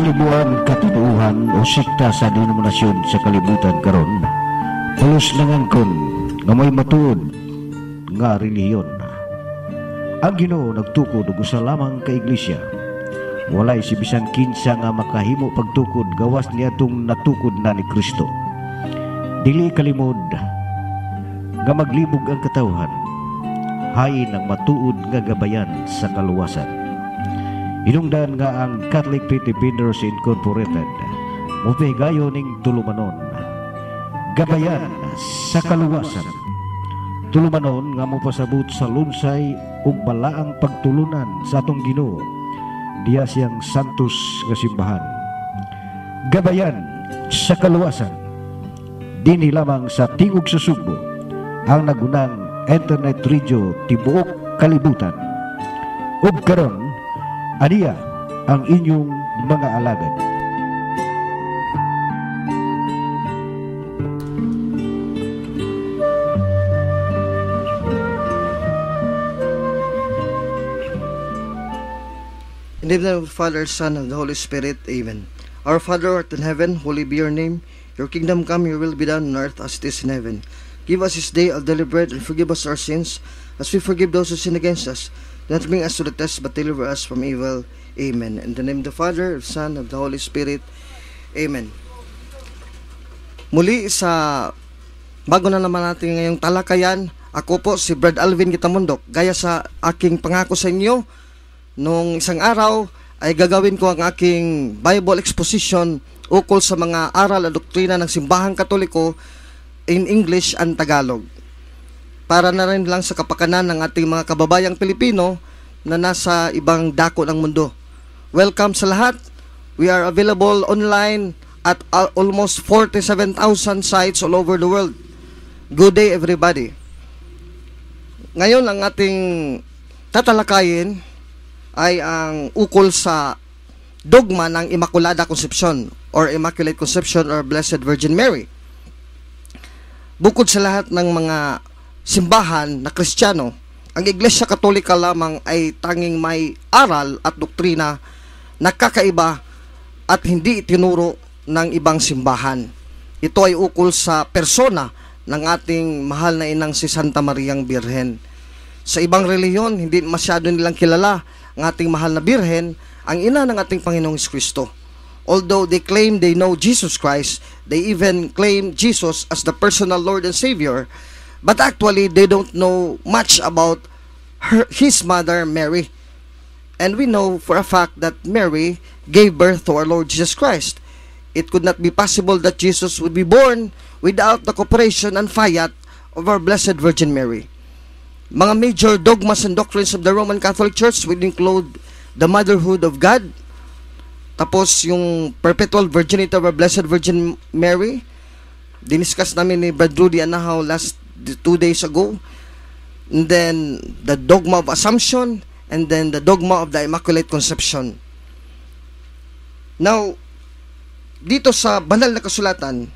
kalibuan katinuuhan o sikta sa denominasyon sa kalibutan karon pulos langan kon nga may matuod nga relihiyon. Ang Ginoo nagtukod og usa lamang ka iglesia. Walay si bisan kinsa nga makahimo pagtukod gawas niya tong natukod na ni Kristo. Dili kalimod nga maglibog ang katawhan, hain ang matuod nga gabayan sa kaluwasan. Hinungdan nga ang Catholic Faith Defenders Incorporated mupigayo ning tulumanon gabayan sa kaluwasan. Tulumanon nga mopasabot sa lunsay ug balaang pagtulunan sa atong Ginoo diya siyang santos nga simbahan. Gabayan sa kaluwasan dinhi lamang sa tingog sa Sugbo ang nagunang internet radio tibuok kalibutan. Ug karon aniya ang inyong mga alagad. In the name of the Father, Son, and the Holy Spirit. Amen. Our Father who art in heaven, holy be your name. Your kingdom come, your will be done on earth as it is in heaven. Give us this day our daily bread, and forgive us our sins, as we forgive those who sin against us. Do not bring us to the test, but deliver us from evil. Amen. In the name of the Father, the Son, and the Holy Spirit. Amen. Muli sa bago na naman natin ngayong talakayan, ako po si Brad Alvin Kitamundok. Gaya sa aking pangako sa inyo, nung isang araw ay gagawin ko ang aking Bible exposition ukol sa mga aral at doktrina ng Simbahang Katoliko in English and Tagalog. Para na rin lang sa kapakanan ng ating mga kababayang Pilipino na nasa ibang dako ng mundo. Welcome sa lahat. We are available online at almost 47,000 sites all over the world. Good day everybody. Ngayon ang ating tatalakayin ay ang ukol sa dogma ng Immaculada Conception or Immaculate Conception or Blessed Virgin Mary. Bukod sa lahat ng mga simbahan na Kristiyano, ang Iglesia Katolika lamang ay tanging may aral at doktrina na kakaiba at hindi itinuro ng ibang simbahan. Ito ay ukol sa persona ng ating mahal na inang si Santa Mariang Birhen. Sa ibang relihiyon, hindi masyado nilang kilala ang ating mahal na Birhen, ang ina ng ating Panginoong Kristo. Although they claim they know Jesus Christ, they even claim Jesus as the personal Lord and Savior, but actually they don't know much about his mother Mary. And we know for a fact that Mary gave birth to our Lord Jesus Christ. It could not be possible that Jesus would be born without the cooperation and fiat of our Blessed Virgin Mary. Mga major dogmas and doctrines of the Roman Catholic Church would include the motherhood of God, tapos yung perpetual virginity of our Blessed Virgin Mary, diniscuss namin ni Brad Rudy Anahaw last 2 days ago, and then the dogma of Assumption, and then the dogma of the Immaculate Conception. Now, dito sa banal na kasulatan,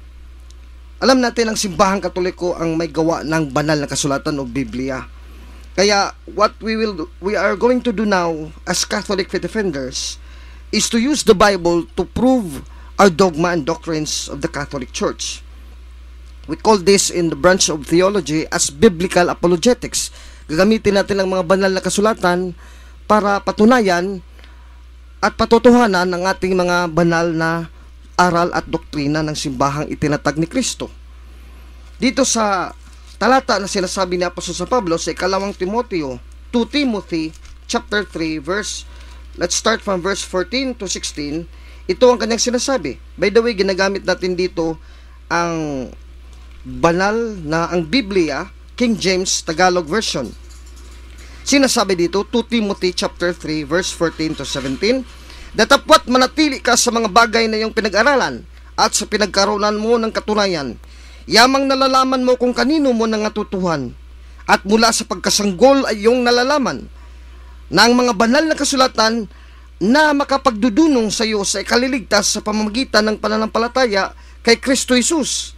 alam natin ang Simbahang Katoliko ang may gawa ng banal na kasulatan o Biblia. Kaya what we are going to do now as Catholic Faith Defenders is to use the Bible to prove our dogma and doctrines of the Catholic Church. We call this in the branch of theology as biblical apologetics. Gagamitin natin ang mga banal na kasulatan para patunayan at patotohanan ang ating mga banal na aral at doktrina ng simbahang itinatag ni Kristo. Dito sa talata na sinasabi ni Apostol San Pablo sa ikalawang Timoteo, 2 Timothy chapter 3 verse, let's start from verse 14 to 16. Ito ang kanyang sinasabi. By the way, ginagamit natin dito ang banal na ang Biblia, King James Tagalog version. Sinasabi dito, 2 Timothy chapter 3 verse 14 to 17, datapwat manatili ka sa mga bagay na iyong pinag-aralan at sa pinagkaroon mo ng katunayan. Yamang nalalaman mo kung kanino mo nangatutuhan, at mula sa pagkasanggol ay iyong nalalaman na ang mga banal na kasulatan na makapagdudunong sa iyo sa ikaliligtas sa pamamagitan ng pananampalataya kay Kristo Jesus.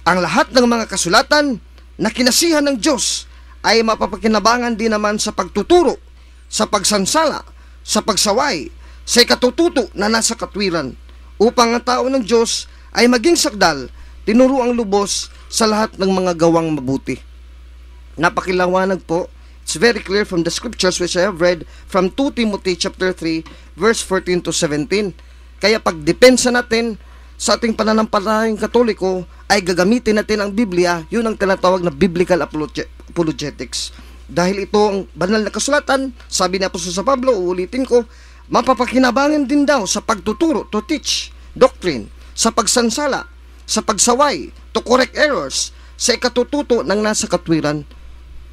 Ang lahat ng mga kasulatan na kinasihan ng Diyos ay mapapakinabangan din naman sa pagtuturo, sa pagsansala, sa pagsaway, sa katututo na nasa katwiran, upang ang tao ng Diyos ay maging sakdal, tinuro ang lubos sa lahat ng mga gawang mabuti. Napakilawanag po. It's very clear from the scriptures which I have read from 2 Timothy chapter 3 verse 14 to 17. Kaya pagdepensa natin sa ating pananampalatayang Katoliko ay gagamitin natin ang Biblia, yun ang tinatawag na biblical apologetics. Dahil ito ang banal na kasulatan, sabi ni Apostol sa Pablo, uulitin ko, mapapakinabangan din daw sa pagtuturo, to teach, doctrine, sa pagsansala, sa pagsaway, to correct errors, sa ikatututo ng nasa katwiran,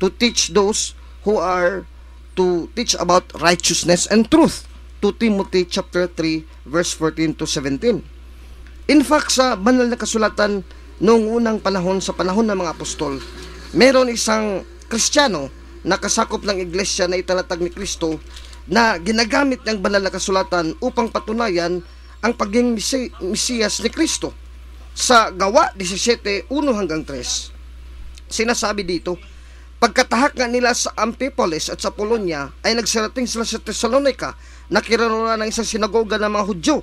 to teach those who are to teach about righteousness and truth. 2 Timothy chapter 3 verse 14 to 17. In fact, sa banal na kasulatan noong unang panahon, sa panahon ng mga apostol, meron isang Kristiyano na kasakop ng iglesia na itinatag ni Kristo na ginagamit ng banal na kasulatan upang patunayan ang pagiging Mesiyas ni Kristo. Sa Gawa 17:1 hanggang 3, sinasabi dito, pagkatahak nga nila sa Amphipolis at sa Polonia, ay nagsarating sila sa Thessalonica na kinaroroonan ng isang sinagoga ng mga Hudyo,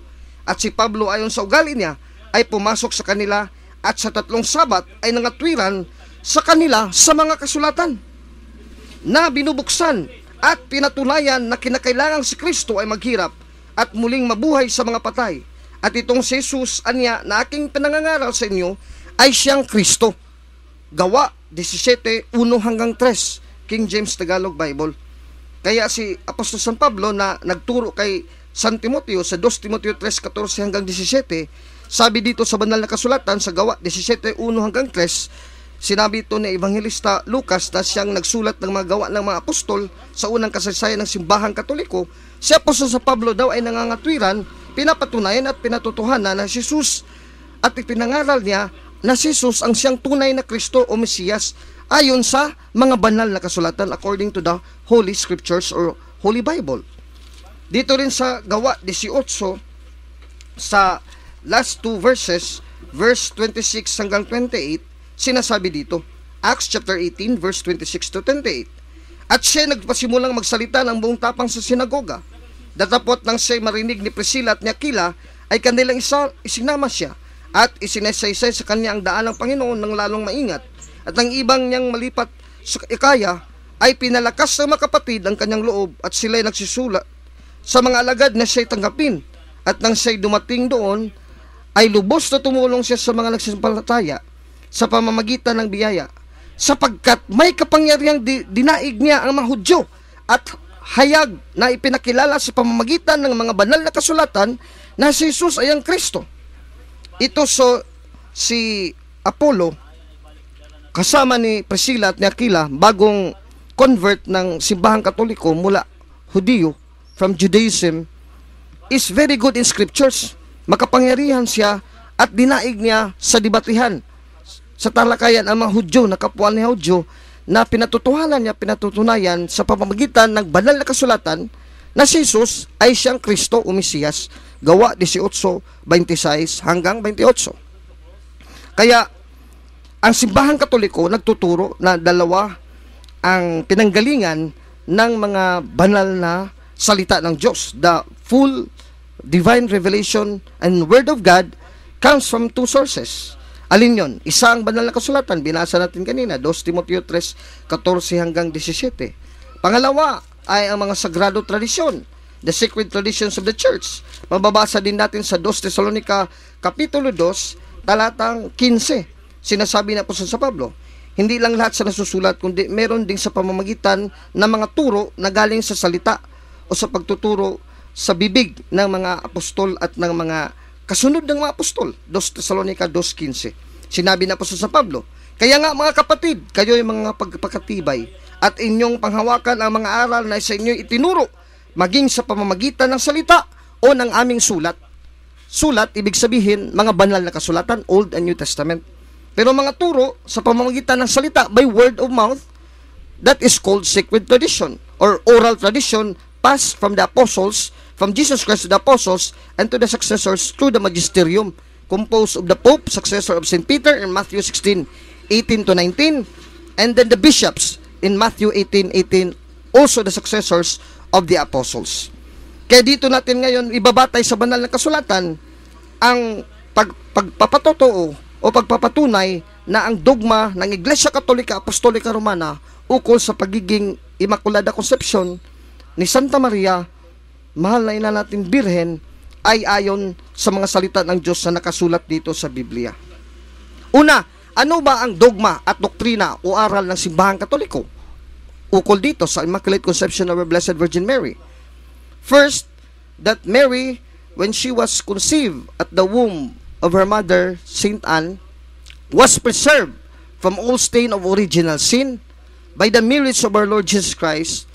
at si Pablo ayon sa ugali niya ay pumasok sa kanila at sa 3 Sabat ay nangatwiran sa kanila sa mga kasulatan na binubuksan at pinatunayan na kinakailangang si Kristo ay maghirap at muling mabuhay sa mga patay. At itong si Jesus anya na aking pinangangaral sa inyo ay siyang Kristo. Gawa 17:1 hanggang 3, King James Tagalog Bible. Kaya si Apostol San Pablo na nagturo kay San Timoteo sa 2 Timoteo 3:14 hanggang 17, sabi dito sa banal na kasulatan sa Gawa 17:1 hanggang 3, sinabi ito ni Evangelista Lucas na siyang nagsulat ng mga gawa ng mga apostol sa unang kasaysayan ng simbahang Katoliko. Si Apostol San Pablo daw ay nangangatwiran, pinapatunayan at pinatotohanan na si Jesus at ipinangaral niya na si Jesus ang siyang tunay na Kristo o Mesiyas ayon sa mga banal na kasulatan according to the Holy Scriptures or Holy Bible. Dito rin sa Gawa 18, sa last 2 verses, verse 26 hanggang 28, sinasabi dito, Acts chapter 18 verse 26 to 28. At siya nagpasimulang magsalita ng buong tapang sa sinagoga. Datapot nang siya marinig ni Priscilla at ni Aquila, ay kanilang isinama siya at isinesaysay sa kanya ang daan ng Panginoon ng lalong maingat. At ang ibang niyang malipat sa Ikaya ay pinalakas ng mga kapatid ang kanyang loob, at sila'y nagsisulat sa mga alagad na siya'y tanggapin. At nang siya'y dumating doon, ay lubos na tumulong siya sa mga nagsisampalataya sa pamamagitan ng biyaya, sapagkat may kapangyarihang dinaig niya ang mga Hudyo at hayag na ipinakilala sa pamamagitan ng mga banal na kasulatan na si Jesus ay ang Kristo. Ito si Apollo kasama ni Priscilla at ni Aquila, bagong convert ng simbahang Katoliko mula Hudiyo, from Judaism, is very good in scriptures. Makapangyarihan siya at dinaig niya sa debatihan sa talakayan ang mga Hudyo na kapwa ni Hudyo na pinatutuhanan niya, pinatutunayan sa pamamagitan ng banal na kasulatan na si Jesus ay siyang Kristo o Mesiyas. Gawa 18:26 hanggang 28. Kaya ang simbahang Katoliko nagtuturo na dalawa ang pinanggalingan ng mga banal na salita ng Diyos. The full divine revelation and word of God comes from 2 sources. Alin yon? Isa ang banal na kasulatan, binasa natin kanina, 2 Timoteo 3:14 hanggang 17. Pangalawa ay ang mga sagrado tradisyon, the sacred traditions of the church. Mababasa din natin sa 2 Thessalonica Kapitulo 2, talatang 15. Sinasabi na po sa Pablo, hindi lang lahat sa nasusulat, kundi meron din sa pamamagitan ng mga turo na galing sa salita o sa pagtuturo sa bibig ng mga apostol at ng mga kasunod ng mga apostol. 2 Thessalonica 2:15. Sinabi na po sa Pablo, kaya nga mga kapatid, kayo ay mga pagpakatibay at inyong panghawakan ang mga aral na sa inyo itinuro, maging sa pamamagitan ng salita o ng aming sulat. Sulat, ibig sabihin, mga banal na kasulatan, Old and New Testament. Pero mga turo sa pamamagitan ng salita by word of mouth, that is called sacred tradition or oral tradition passed from the apostles, from Jesus Christ to the apostles and to the successors through the magisterium, composed of the Pope, successor of St. Peter in Matthew 16:18-19, and then the bishops in Matthew 18:18, also the successors of the apostles. Kaya dito natin ngayon ibabatay sa banal na kasulatan ang pagpapatotoo o pagpapatunay na ang dogma ng Iglesia Katolika Apostolika Romana ukol sa pagiging Immaculada Conception ni Santa Maria, mahal na ina nating Birhen, ay ayon sa mga salita ng Diyos na nakasulat dito sa Biblia. Una, ano ba ang dogma at doktrina o aral ng Simbahang Katoliko ukol dito sa Immaculate Conception of our Blessed Virgin Mary? First, that Mary, when she was conceived at the womb of her mother, Saint Anne, was preserved from all stain of original sin by the merits of our Lord Jesus Christ,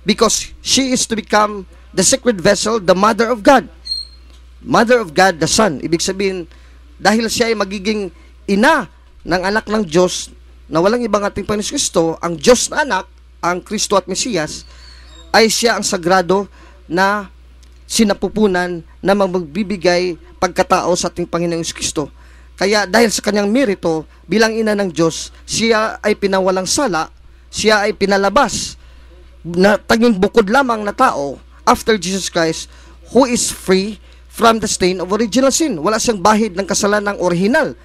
because she is to become the sacred vessel, the Mother of God. Mother of God, the Son. Ibig sabihin, dahil siya ay magiging ina ng anak ng Diyos, na walang ibang ating Panginoon Kristo, ang Diyos na anak, ang Kristo at Mesiyas, ay siya ang sagrado na sinapupunan na magbibigay pagkatao sa ating Panginoong Kristo. Kaya dahil sa kanyang merito bilang ina ng Diyos, siya ay pinawalang sala, siya ay pinalabas na taging bukod lamang na tao after Jesus Christ, who is free from the stain of original sin. Wala siyang bahid ng kasalanang original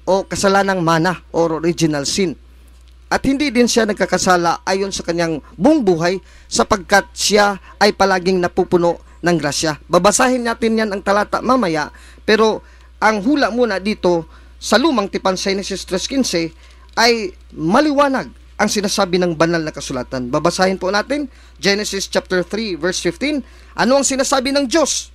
o kasalanang mana or original sin. At hindi din siya nagkakasala ayon sa kanyang buong buhay sapagkat siya ay palaging napupuno ng grasya. Babasahin natin yan ang talata mamaya, pero ang hula muna dito sa lumang tipan sa Genesis 3:15 ay maliwanag ang sinasabi ng banal na kasulatan. Babasahin po natin Genesis chapter 3 verse 15. Ano ang sinasabi ng Diyos?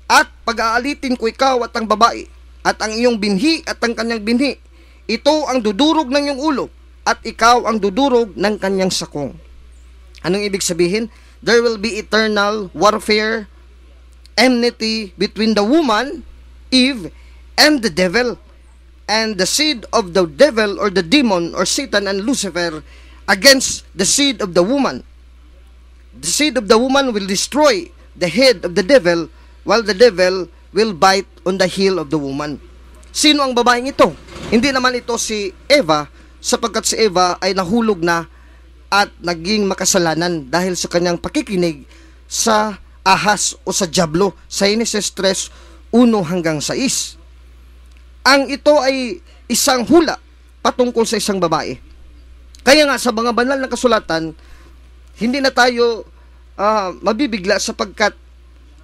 At pag-aalitin ko ikaw at ang babae, at ang iyong binhi at ang kanyang binhi. Ito ang dudurog ng iyong ulo, at ikaw ang dudurog ng kanyang sakong. Anong ibig sabihin? There will be eternal warfare, enmity between the woman, Eve, and the devil, and the seed of the devil or the demon or Satan and Lucifer against the seed of the woman. The seed of the woman will destroy the head of the devil, while the devil will bite on the heel of the woman. Sino ang babaeng ito? Hindi naman ito si Eva, sapagkat si Eva ay nahulog na at naging makasalanan dahil sa kanyang pakikinig sa ahas o sa diablo sa Genesis 3:1-6. Ang ito ay isang hula patungkol sa isang babae. Kaya nga sa mga banal na kasulatan, hindi na tayo mabibigla sapagkat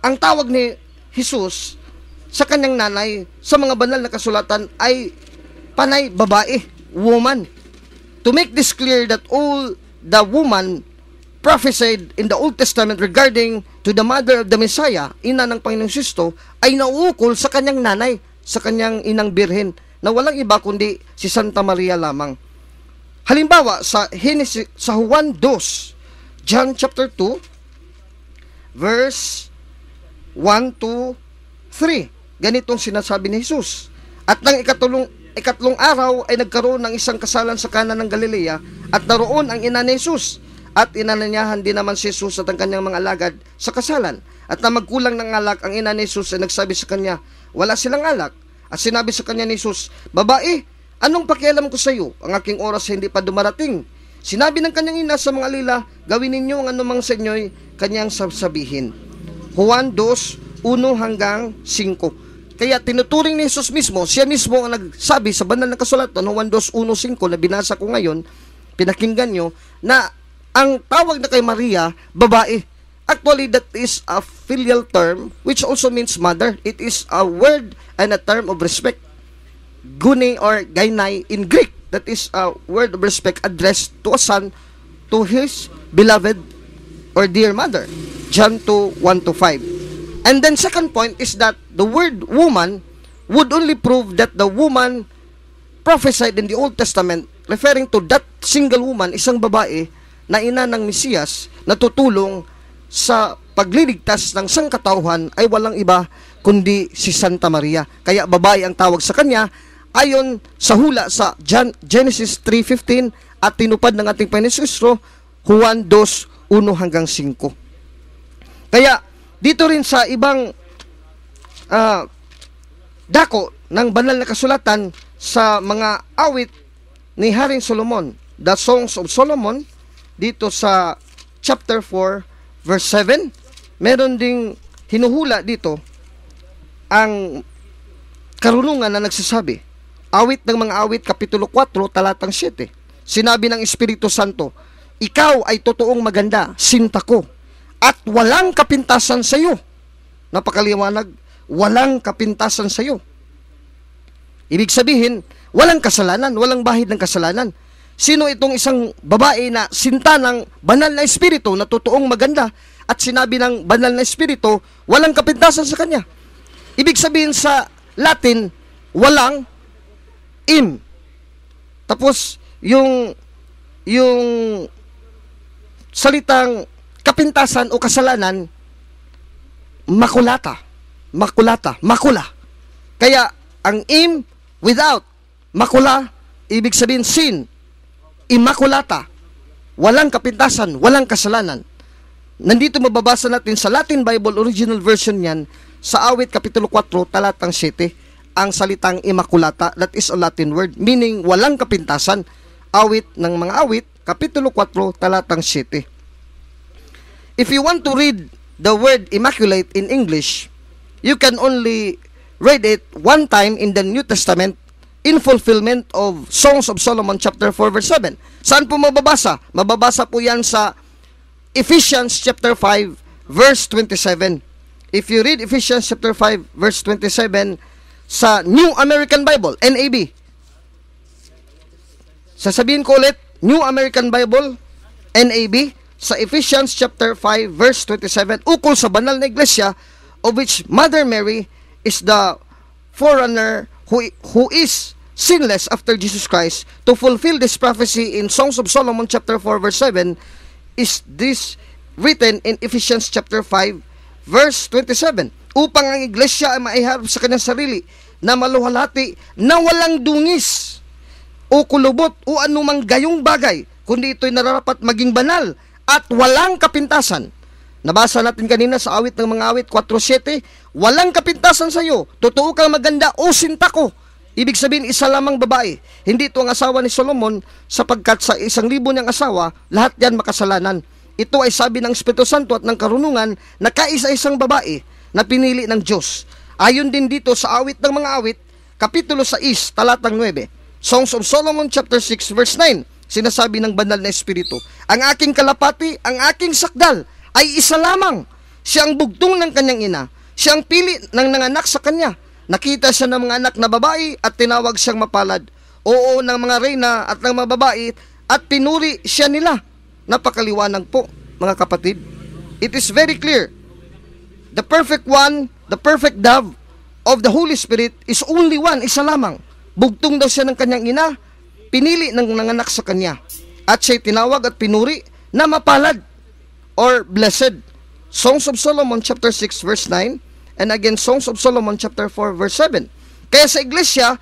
ang tawag ni Jesus sa kanyang nanay sa mga banal na kasulatan ay panay babae, woman. To make this clear that all the woman prophesied in the Old Testament regarding to the mother of the Messiah, ina ng Panginoong Kristo, ay nauukol sa kanyang nanay, sa kanyang inang birhen, na walang iba kundi si Santa Maria lamang. Halimbawa, sa Juan 2, John chapter 2, verse 1-3. Ganitong sinasabi ni Jesus. At nang ikatlong araw ay nagkaroon ng isang kasalan sa Kana ng Galilea, at naroon ang ina ni Jesus. At inananyahan din naman si Jesus at ang kanyang mga alagad sa kasalan. At na magkulang ng alak, ang ina ni Jesus ay nagsabi sa kanya, wala silang alak. At sinabi sa kanya ni Jesus, babae, anong pakialam ko sa iyo? Ang aking oras ay hindi pa dumarating. Sinabi ng kanyang ina sa mga alila, gawin ninyo ang anumang sa inyo'y kanyang sasabihin. Juan 2:1-5. Kaya tinuturing ni Jesus mismo, siya mismo ang nagsabi sa banal na kasulatan, Juan 2:1-5 na binasa ko ngayon, pinakinggan nyo, na ang tawag na kay Maria, babae. Actually, that is a filial term which also means mother. It is a word and a term of respect. Gune or gainai in Greek. That is a word of respect addressed to a son to his beloved or dear mother. John 2:1-5. And then second point is that the word woman would only prove that the woman prophesied in the Old Testament, referring to that single woman, isang babae na ina ng Mesiyas na tutulong sa pagliligtas ng sangkatauhan, ay walang iba kundi si Santa Maria. Kaya babae ang tawag sa kanya ayon sa hula sa Genesis 3:15 at tinupad ng ating Panginoon Kristo Juan 2:1-5. Kaya dito rin sa ibang dako ng banal na kasulatan sa mga awit ni Haring Solomon, the Songs of Solomon, dito sa chapter 4 verse 7, meron ding hinuhula dito ang karunungan na nagsasabi. Awit ng mga awit, Kapitulo 4, talatang 7. Sinabi ng Espiritu Santo, ikaw ay totoong maganda, sinta ko, at walang kapintasan sa iyo. Napakaliwanag, walang kapintasan sa iyo. Ibig sabihin, walang kasalanan, walang bahid ng kasalanan. Sino itong isang babae na sinta ng banal na Espiritu na totoong maganda at sinabi ng banal na Espiritu, walang kapintasan sa kanya? Ibig sabihin sa Latin, walang im. Tapos, yung salitang kapintasan o kasalanan, makula. Kaya, ang im without makula, ibig sabihin sin, immaculata, walang kapintasan, walang kasalanan. Nandito mababasa natin sa Latin Bible, original version yan, sa awit Kapitulo 4, talatang 7, ang salitang immaculata, that is a Latin word, meaning walang kapintasan. Awit ng mga awit, Kapitulo 4, talatang 7. If you want to read the word immaculate in English, you can only read it one time in the New Testament in fulfillment of Songs of Solomon chapter 4 verse 7. Saan po mababasa? Mababasa po yan sa Ephesians chapter 5 verse 27. If you read Ephesians chapter 5 verse 27 sa New American Bible, NAB. Sasabihin ko ulit, New American Bible, NAB, sa Ephesians chapter 5 verse 27, ukol sa banal na iglesia, of which Mother Mary is the forerunner who is sinless after Jesus Christ. To fulfill this prophecy in Songs of Solomon chapter 4 verse 7 is this written in Ephesians chapter 5 verse 27, upang ang iglesia ay maiharap sa kanyang sarili na maluhalhati na walang dungis o kulubot o anumang gayong bagay, kundi ito'y nararapat maging banal at walang kapintasan. Nabasa natin kanina sa awit ng mga awit 4.7, walang kapintasan sa iyo, totoo kang maganda o sinta ko. Ibig sabihin, isa lamang babae. Hindi ito ang asawa ni Solomon, sapagkat sa 1,000 niyang asawa, lahat yan makasalanan. Ito ay sabi ng Espiritu Santo at ng karunungan na kaisa-isang babae na pinili ng Diyos. Ayon din dito sa awit ng mga awit, Kapitulo 6, talatang 9, Songs of Solomon chapter 6 verse 9, sinasabi ng banal na Espiritu, ang aking kalapati, ang aking sakdal, ay isa lamang. Siya ang bugtong ng kanyang ina. Siya ang pili ng nanganak sa kanya. Nakita siya ng mga anak na babae at tinawag siyang mapalad. Oo, ng mga reyna at ng mga babae at pinuri siya nila. Napakaliwanag po, mga kapatid. It is very clear. The perfect one, the perfect dove of the Holy Spirit is only one, isa lamang. Bugtong daw siya ng kanyang ina, pinili ng nanganak sa kanya. At siya'y tinawag at pinuri na mapalad or blessed. Songs of Solomon chapter 6 verse 9, and again Songs of Solomon chapter 4 verse 7. Kaya sa iglesia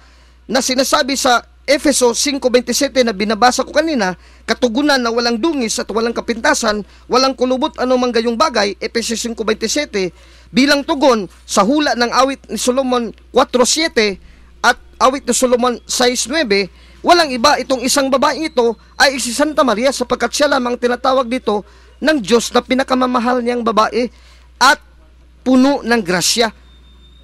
na sinasabi sa Efeso 5:27 na binabasa ko kanina, katugunan na walang dungis at walang kapintasan, walang kulubot anumang gayong bagay, Efeso 5:27, bilang tugon sa hula ng awit ni Solomon 4:7 at awit ni Solomon 6:9, walang iba itong isang babaeng ito ay si Santa Maria, sapagkat siya lamang tinatawag dito ng Diyos na pinakamamahal niyang babae at puno ng grasya.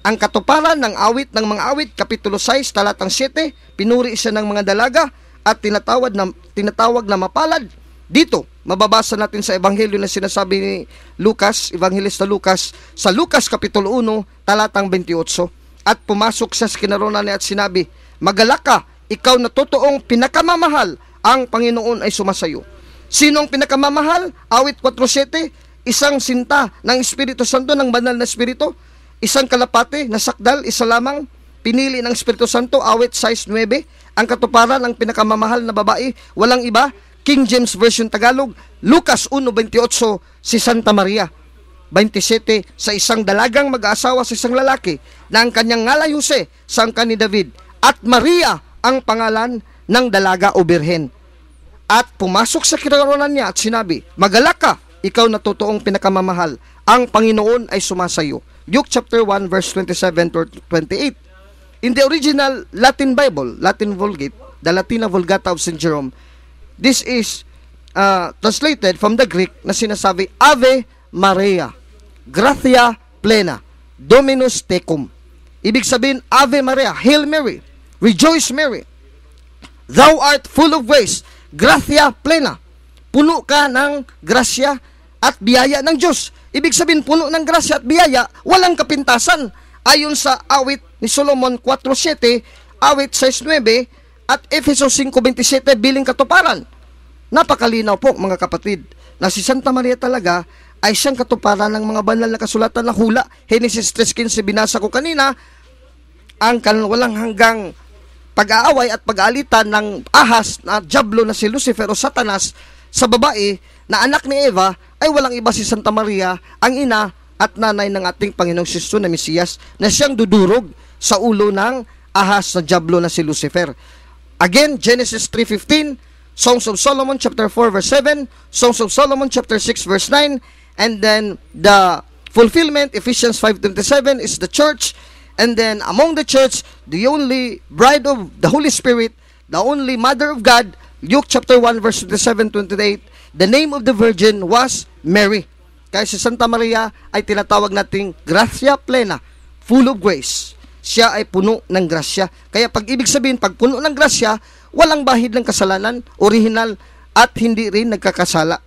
Ang katuparan ng awit ng mga awit, Kapitulo 6, talatang 7, pinuri siya ng mga dalaga at tinatawag na mapalad. Dito, mababasa natin sa Ebanghelyo na sinasabi ni Lucas, Evangelista Lucas, sa Lucas Kapitulo 1, talatang 28. At pumasok siya sa kinaronan niya at sinabi, magalak ka, ikaw na totoong pinakamamahal, ang Panginoon ay sumasayo. Sino ang pinakamamahal? Awit 4.7, isang sinta ng Espiritu Santo, ng banal na Espiritu. Isang kalapate na sakdal, isa lamang, pinili ng Espiritu Santo. Awit 6.9, ang katuparan ng pinakamamahal na babae, walang iba, King James Version Tagalog. Lucas 1.28, si Santa Maria. 27, sa isang dalagang mag-aasawa sa isang lalaki, na ang kanyang ngalay Jose, sangka ni David, at Maria ang pangalan ng dalaga o birhen. At pumasok sa kinaronan niya at sinabi, magalak ka, ikaw na totoong pinakamamahal, ang Panginoon ay sumasayo. Luke chapter 1 verse 27 to 28. In the original Latin Bible, Latin Vulgate, the Latina Vulgata of St. Jerome, this is translated from the Greek na sinasabi, Ave Maria. gratia plena, Dominus tecum. Ibig sabihin, Ave Maria, Hail Mary, Rejoice Mary, Thou art full of grace, gratia plena. Puno ka ng grasya at biyaya ng Diyos. Ibig sabihin, puno ng grasya at biyaya, walang kapintasan. Ayon sa awit ni Solomon 4:7, awit 6:9, at Efeso 5:27, biling katuparan. Napakalinaw po mga kapatid, na si Santa Maria talaga ay siyang katuparan ng mga banal na kasulatan na hula. Genesis 3:15 binasa ko kanina, ang walang hanggang pag-aaway at pag-aalitan ng ahas na dyablo na si Lucifer o Satanas sa babae na anak ni Eva ay walang iba si Santa Maria, ang ina at nanay ng ating Panginoong Kristo na Mesiyas, na siyang dudurog sa ulo ng ahas na dyablo na si Lucifer. Again, Genesis 3:15, Songs of Solomon chapter 4 verse 7, Songs of Solomon chapter 6 verse 9, and then the fulfillment, Ephesians 5:27, is the church. And then among the church, the only bride of the Holy Spirit, the only mother of God, Luke chapter 1 verse 27-28, the name of the virgin was Mary. Kaya si Santa Maria ay tinatawag nating gratia plena, full of grace. Siya ay puno ng grasya. Kaya pag ibig sabihin, pag puno ng grasya, walang bahid ng kasalanan, original, at hindi rin nagkakasala.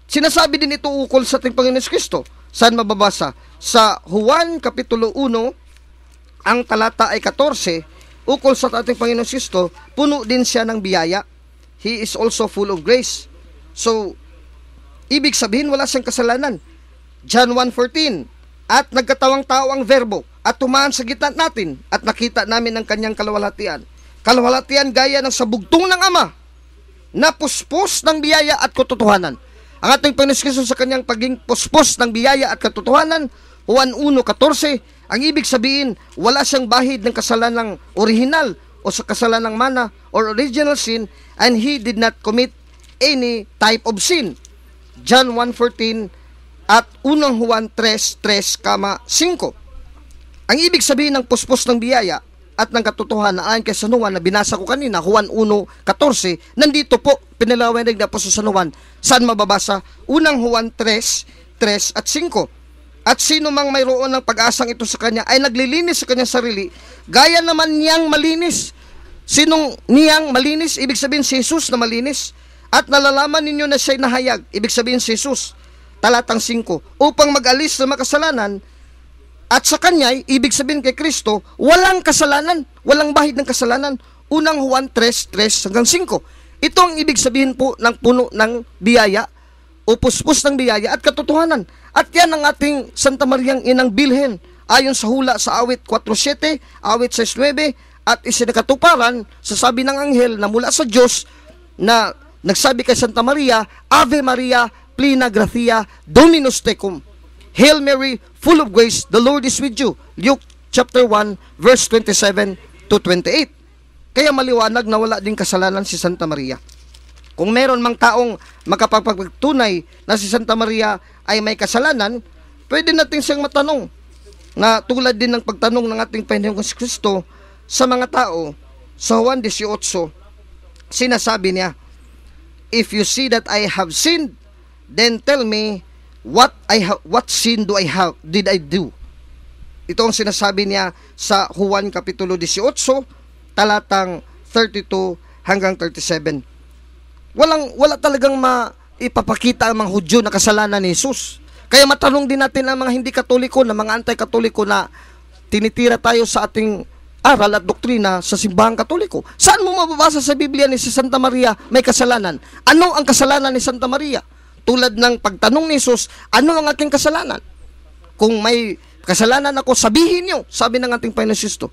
Sinasabi din ito ukol sa ating Panginoon Kristo. Saan mababasa? Sa Juan Kapitulo 1, ang talata ay 14, ukol sa ating Panginoon Kristo, puno din siya ng biyaya. He is also full of grace. So, ibig sabihin, wala siyang kasalanan. John 1:14, at nagkatawang tao ang verbo, at tumaan sa gitna natin, at nakita namin ang kanyang kalwalhatian. Kalwalhatian gaya ng sabugtong ng Ama, na puspos ng biyaya at katotohanan. Ang ating Panginoon Kristo sa kanyang pagiging puspos ng biyaya at katotohanan, Juan 1:14, ang ibig sabihin, wala siyang bahid ng kasalanang original o sa kasalanang mana or original sin, and he did not commit any type of sin. John 1:14 at 1 Juan 3:3-5. Ang ibig sabihin ng puspos ng biyaya at ng katotohanan ayon kay San Juan na binasa ko kanina, Juan 1:14, nandito po, pinalawanig na po sa San Juan. Saan mababasa? 1 Juan 3:3 at 5. At sino mang mayroon ng pag-asang ito sa kanya ay naglilinis sa kanyang sarili, gaya naman niyang malinis. Sinong niyang malinis? Ibig sabihin si Jesus na malinis. At nalalaman ninyo na siya'y nahayag. Ibig sabihin si Jesus. Talatang 5, upang mag-alis sa makasalanan, at sa kanya'y, ibig sabihin kay Kristo, walang kasalanan, walang bahid ng kasalanan. 1 Juan 3:3-5. Ito ang ibig sabihin po ng puno ng biyaya o puspos ng biyaya at katotohanan. At yan ang ating Santa Mariang Inang Bilhen, ayon sa hula sa awit 4:7, awit 6:9, at isinakatuparan sa sabi ng anghel na mula sa Diyos na nagsabi kay Santa Maria, Ave Maria, plena gratia, Dominus tecum. Hail Mary, full of grace, the Lord is with you. Luke chapter 1, verse 27-28. Kaya maliwanag na wala din kasalanan si Santa Maria. Kung meron mang taong makapagpagtunay na si Santa Maria ay may kasalanan, pwede natin siyang matanong na tulad din ng pagtanong ng ating Panginoong Kristo sa mga tao sa Juan 18, sinasabi niya, if you see that I have sinned, then tell me what sin did I do? Ito ang sinasabi niya sa Juan Kapitulo 18, talatang 32 hanggang 37. Wala talagang maipapakita ang mga Hudyo na kasalanan ni Jesus. Kaya matanong din natin ang mga hindi Katoliko, na mga anti-Katoliko na tinitira tayo sa ating aral at doktrina sa simbahang Katoliko. Saan mo mababasa sa Biblia ni si Santa Maria may kasalanan? Ano ang kasalanan ni Santa Maria? Tulad ng pagtanong ni Jesus, ano ang aking kasalanan? Kung may kasalanan ako, sabihin niyo, sabi ng ating Panginoon Kristo.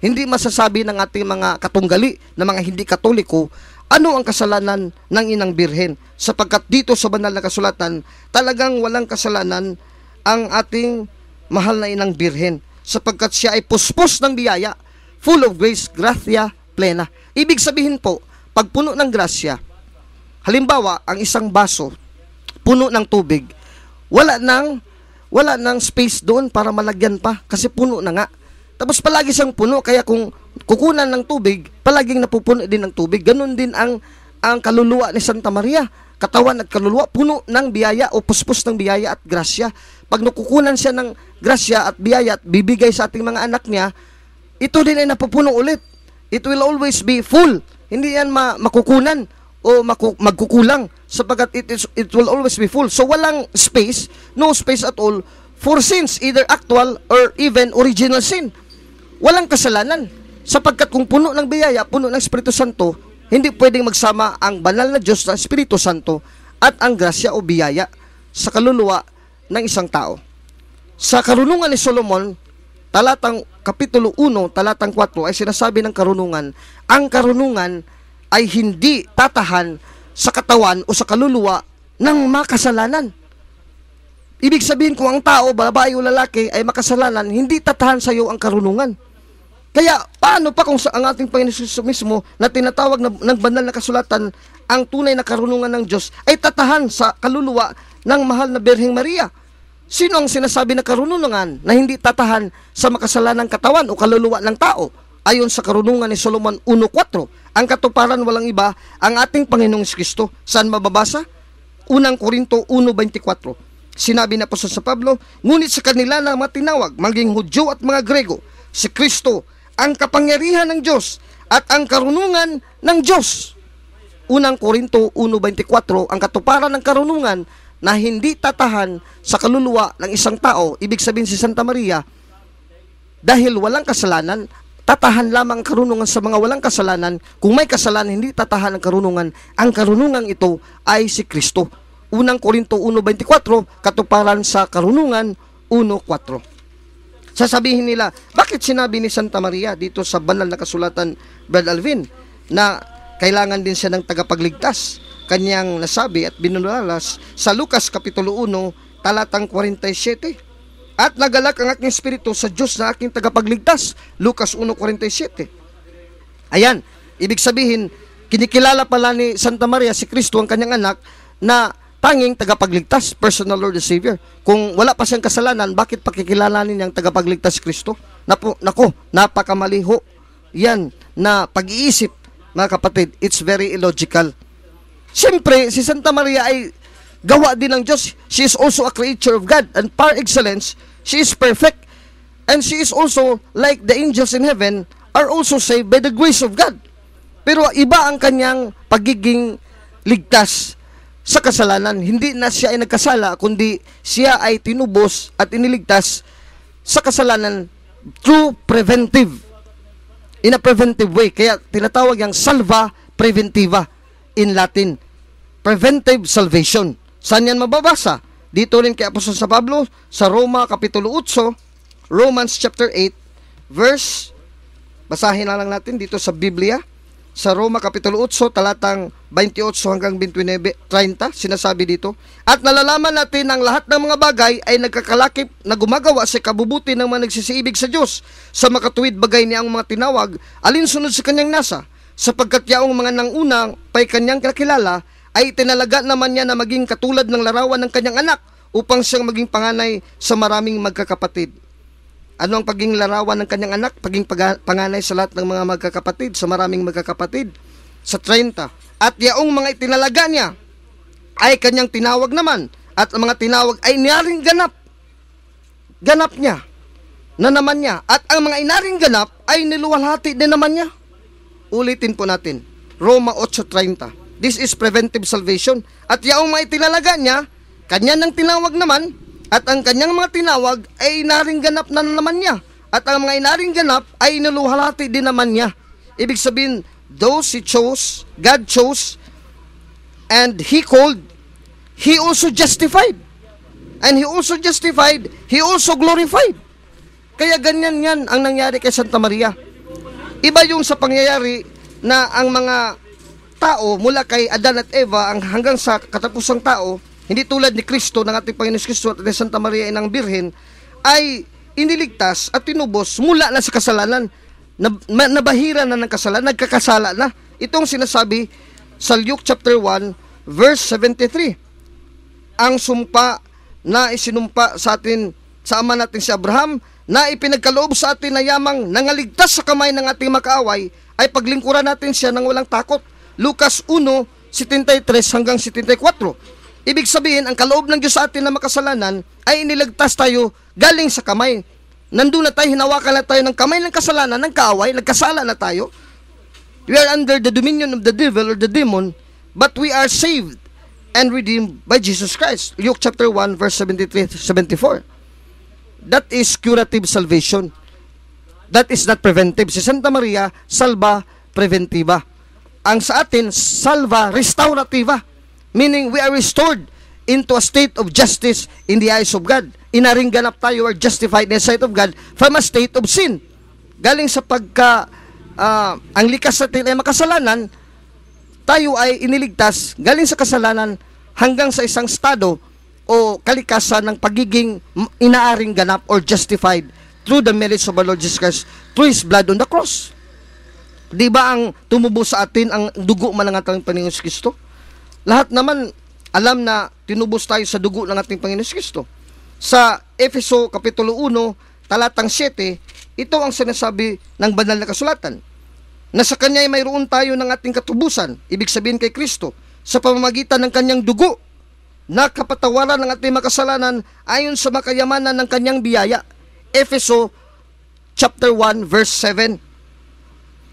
Hindi masasabi ng ating mga katunggali na mga hindi Katoliko ano ang kasalanan ng Inang Birhen, sapagkat dito sa banal na kasulatan talagang walang kasalanan ang ating mahal na Inang Birhen, sapagkat siya ay puspos ng biyaya, full of grace, gratia plena. Ibig sabihin po, pag puno ng grasya, halimbawa ang isang baso puno ng tubig, wala nang space doon para malagyan pa kasi puno na nga. Tapos palagi siyang puno, kaya kung kukunan ng tubig, palaging napupuno din ng tubig. Ganon din ang kaluluwa ni Santa Maria. katawan at kaluluwa, puno ng biyaya o puspos ng biyaya at grasya. Pag nakukunan siya ng grasya at biyaya at bibigay sa ating mga anak niya, ito din ay napupuno ulit. It will always be full. Hindi yan makukunan o magkukulang sapagkat it will always be full. So walang space, no space at all for sins, either actual or even original sin. Walang kasalanan. Sapagkat kung puno ng biyaya, puno ng Espiritu Santo, hindi pwedeng magsama ang banal na Diyos na Espiritu Santo at ang grasya o biyaya sa kaluluwa ng isang tao. Sa karunungan ni Solomon, talatang Kapitulo 1, talatang 4, ay sinasabi ng karunungan, ang karunungan ay hindi tatahan sa katawan o sa kaluluwa ng makasalanan. Ibig sabihin, kung ang tao, babae o lalaki, ay makasalanan, hindi tatahan sa iyo ang karunungan. Kaya, paano pa kung sa ang ating Panginoon Jesus mismo na tinatawag ng banal na kasulatan, ang tunay na karunungan ng Diyos ay tatahan sa kaluluwa ng mahal na Birheng Maria? Sino ang sinasabi na karunungan na hindi tatahan sa makasalanang katawan o kaluluwa ng tao? Ayon sa karunungan ni Solomon 1.4, ang katuparan walang iba, ang ating Panginoong Kristo. Saan mababasa? 1 Korinto 1.24. Sinabi na po sa Pablo, ngunit sa kanila na matinawag, maging Hudyo at mga Grego, si Kristo ang kapangyarihan ng Diyos at ang karunungan ng Diyos. 1 Korinto 1.24, ang katuparan ng karunungan na hindi tatahan sa kaluluwa ng isang tao, ibig sabihin si Santa Maria, dahil walang kasalanan, tatahan lamang ang karunungan sa mga walang kasalanan. Kung may kasalanan, hindi tatahan ang karunungan. Ang karunungan ito ay si Kristo. 1 Korinto 1.24, katuparan sa karunungan 1.4. Sasabihin nila, bakit sinabi ni Santa Maria dito sa banal na kasulatan, Brad Alvin, na kailangan din siya ng tagapagligtas? Kanyang nasabi at binulalas sa Lucas Kapitulo 1, talatang 47. At nagalak ang aking espiritu sa Diyos na aking tagapagligtas. Lucas 1.47. Ayan, ibig sabihin, kinikilala pala ni Santa Maria si Kristo, ang kanyang anak, na tanging tagapagligtas, personal Lord and Savior. Kung wala pa siyang kasalanan, bakit pakikilalanin niyang tagapagligtas Kristo? Nako, napakamaliho yan na pag-iisip, mga kapatid. It's very illogical. Siyempre, si Santa Maria ay gawa din ng Diyos. She is also a creature of God, and par excellence, she is perfect. And she is also, like the angels in heaven, are also saved by the grace of God. Pero iba ang kanyang pagiging ligtas sa kasalanan. Hindi na siya ay nagkasala, kundi siya ay tinubos at iniligtas sa kasalanan through in a preventive way. Kaya tinatawag yung salva preventiva in Latin. Preventive salvation. Saan yan mababasa? Dito rin kay Apostol sa Pablo, sa Roma Kapitulo 8, Romans chapter 8, verse, basahin na lang natin dito sa Biblia. Sa Roma Kapitulo 8, talatang 28 hanggang 29, 30, sinasabi dito, at nalalaman natin ang lahat ng mga bagay ay nagkakalakip na gumagawa sa kabubuti ng mga nagsisiibig sa Diyos, sa makatuwid bagay niya ang mga tinawag, alinsunod sa kanyang nasa, sapagkat yaong mga nangunang pa'y kanyang kakilala, ay tinalaga naman niya na maging katulad ng larawan ng kanyang anak, upang siyang maging panganay sa maraming magkakapatid. Ano ang pagiging larawan ng kanyang anak? Pagiging panganay sa lahat ng mga magkakapatid, sa maraming magkakapatid. Sa 30. At yaong mga itinalaga niya ay kanyang tinawag naman. At ang mga tinawag ay inaring ganap. Ganap niya. Na naman niya. At ang mga inaring ganap ay niluwalhati din naman niya. Ulitin po natin. Roma 8.30. This is preventive salvation. At yaong mga itinalaga niya, kanya nang tinawag naman. At ang kanyang mga tinawag ay inaring ganap na naman niya. At ang mga inaring ganap ay niluwalhati din naman niya. Ibig sabihin, those He chose, God chose, and He called, He also justified. And He also justified, He also glorified. Kaya ganyan yan ang nangyari kay Santa Maria. Iba yung sa pangyayari na ang mga tao mula kay Adan at Eva hanggang sa katapusang tao, hindi tulad ni Kristo, ng ating Panginoon Kristo at ni Santa Maria ng Birhen, ay iniligtas at tinubos mula na sa kasalanan. Nabahira na ng kasalanan, nagkakasala na. Itong sinasabi sa Luke chapter 1, verse 73. Ang sumpa na isinumpa sa atin, sa ama natin si Abraham, na ipinagkaloob sa atin na yamang nangaligtas sa kamay ng ating makaaway, ay paglingkuran natin siya ng walang takot. Lucas 1, 73 hanggang 74. Ibig sabihin, ang kaloob ng Diyos sa atin na makasalanan ay inilagtas tayo galing sa kamay. Nandun na tayo, hinawakan na tayo ng kamay ng kasalanan, ng kaaway, nagkasala na tayo. We are under the dominion of the devil or the demon, but we are saved and redeemed by Jesus Christ. Luke chapter 1 verse 73-74. That is curative salvation. That is not preventive. Si Santa Maria, salva preventiva. Ang sa atin, salva restaurativa. Meaning, we are restored into a state of justice in the eyes of God. Inaring ganap tayo are justified in the sight of God from a state of sin. Galing sa ang likas natin ay makasalanan, tayo ay iniligtas galing sa kasalanan hanggang sa isang estado o kalikasan ng pagiging inaaring ganap or justified through the merits of our Lord Jesus Christ, through His blood on the cross. Di ba ang tumubo sa atin ang dugo man ng ating Panginoon Kristo? Lahat naman alam na tinubos tayo sa dugo ng ating Panginoon Kristo. Sa Efeso Kapitulo 1, talatang 7, ito ang sinasabi ng banal na kasulatan, na sa Kanya ay mayroon tayo ng ating katubusan, ibig sabihin kay Kristo, sa pamamagitan ng Kanyang dugo, na kapatawaran ng ating makasalanan ayon sa makayamanan ng Kanyang biyaya. Efeso chapter 1 verse 7.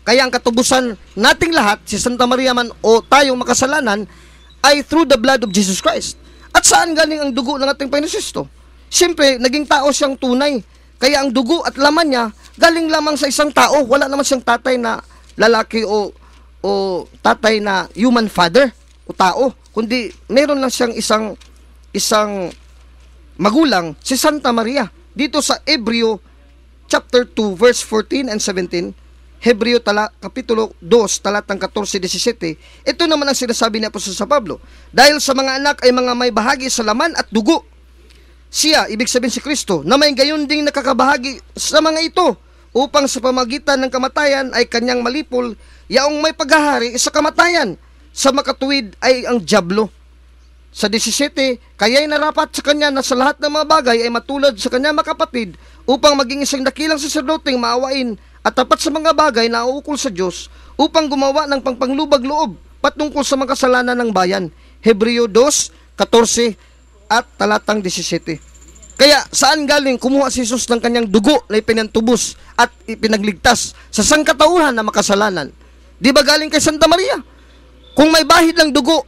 Kaya ang katubusan nating lahat, si Santa Maria man o tayong makasalanan, ay through the blood of Jesus Christ. At saan galing ang dugo ng ating Panginoon Kristo? Siyempre, naging tao siyang tunay. Kaya ang dugo at laman niya, galing lamang sa isang tao. Wala naman siyang tatay na lalaki o tatay na human father o tao. Kundi, meron lang siyang isang magulang, si Santa Maria. Dito sa Hebreo chapter 2 verse 14 and 17, Hebreo kapitulo 2 talatang 14-17, ito naman ang sinasabi ni Apostol sa Pablo. Dahil sa mga anak ay mga may bahagi sa laman at dugo, siya, ibig sabihin si Kristo, na may gayon ding nakakabahagi sa mga ito, upang sa pamagitan ng kamatayan ay kanyang malipol yaong may paghahari sa kamatayan, sa makatuwid ay ang dyablo. Sa 17, kaya'y narapat sa kanya na sa lahat ng mga bagay ay matulad sa kanya makapatid, upang maging isang dakilang saserdoteng maawain at tapat sa mga bagay na uukol sa Diyos, upang gumawa ng pangpanglubag loob patungkol sa mga kasalanan ng bayan. Hebreo 2:14 at talatang 17. Kaya saan galing kumuha si Jesus ng kanyang dugo na ipinantubos at ipinagligtas sa sangkatauhan na makasalanan? Di ba galing kay Santa Maria? Kung may bahid ng dugo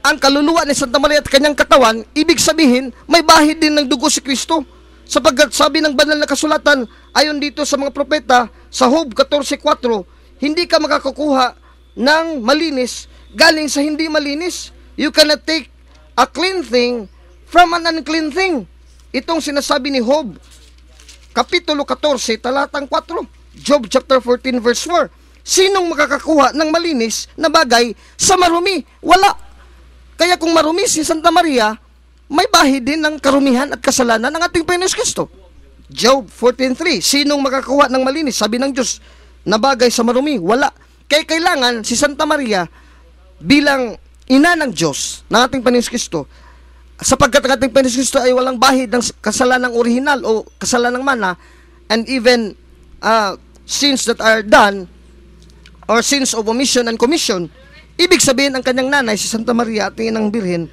ang kaluluwa ni Santa Maria at kanyang katawan, ibig sabihin may bahid din ng dugo si Kristo. Sapagkat sabi ng banal na kasulatan, ayon dito sa mga propeta, sa Job 14:4, hindi ka makakakuha ng malinis galing sa hindi malinis. You cannot take a clean thing from an unclean thing. Itong sinasabi ni Job, Kapitulo 14, talatang 4. Job chapter 14, verse 4. Sinong makakakuha ng malinis na bagay sa marumi? Wala. Kaya kung marumi si Santa Maria, may bahid din ng karumihan at kasalanan ng ating Panginoon Kristo. Job 14:3, sinong makakuha ng malinis, sabi ng Diyos, na bagay sa marumi? Wala. Kaya kailangan si Santa Maria bilang ina ng Diyos, ng ating Panginoon Kristo, sapagkat ang ating Panginoon Kristo ay walang bahid ng kasalanang orihinal o kasalanang mana, and even sins that are done, or sins of omission and commission. Ibig sabihin, ang kanyang nanay, si Santa Maria at Inang Birhen,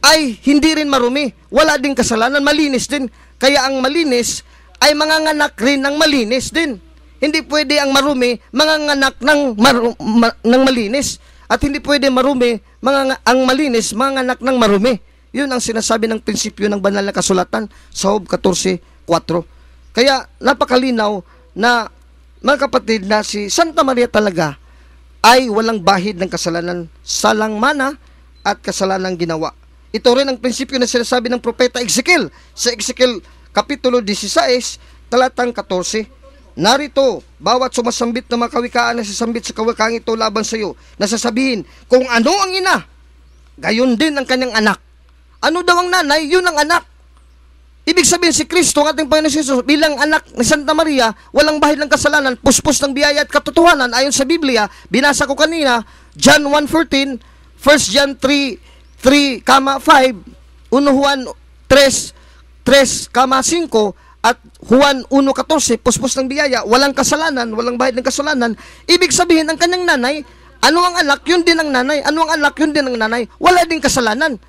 ay hindi rin marumi. Wala din kasalanan, malinis din. Kaya ang malinis ay manganganak rin ng malinis din. Hindi pwede ang marumi manganganak ng malinis. At hindi pwede marumi ang malinis manganganak ng marumi. Yun ang sinasabi ng prinsipyo ng banal na kasulatan sa Job 14:4. Kaya napakalinaw na, mga kapatid, na si Santa Maria talaga ay walang bahid ng kasalanan, salang mana at kasalanang ginawa. Ito rin ang prinsipyo na sinasabi ng propeta Ezekiel sa Ezekiel Kapitulo 16, talatang 14. Narito, bawat sumasambit na mga kawikaan na sasambit sa kawikaang ito laban sa iyo, na sasabihin, kung ano ang ina, gayon din ang kanyang anak. Ano daw ang nanay, yun ang anak. Ibig sabihin si Kristo, ang ating Panginoon Jesus, bilang anak ni Santa Maria, walang bahid ng kasalanan, puspos ng biyaya at katotohanan ayon sa Biblia. Binasa ko kanina, John 1:14, 1 John 3:5, 1 Juan 3:5, at Juan 1:14, puspos ng biyaya, walang kasalanan, walang bahid ng kasalanan. Ibig sabihin, ang kanyang nanay Ano ang anak? Yun din ang nanay. Ano ang anak? Yun din ang nanay. Wala din kasalanan.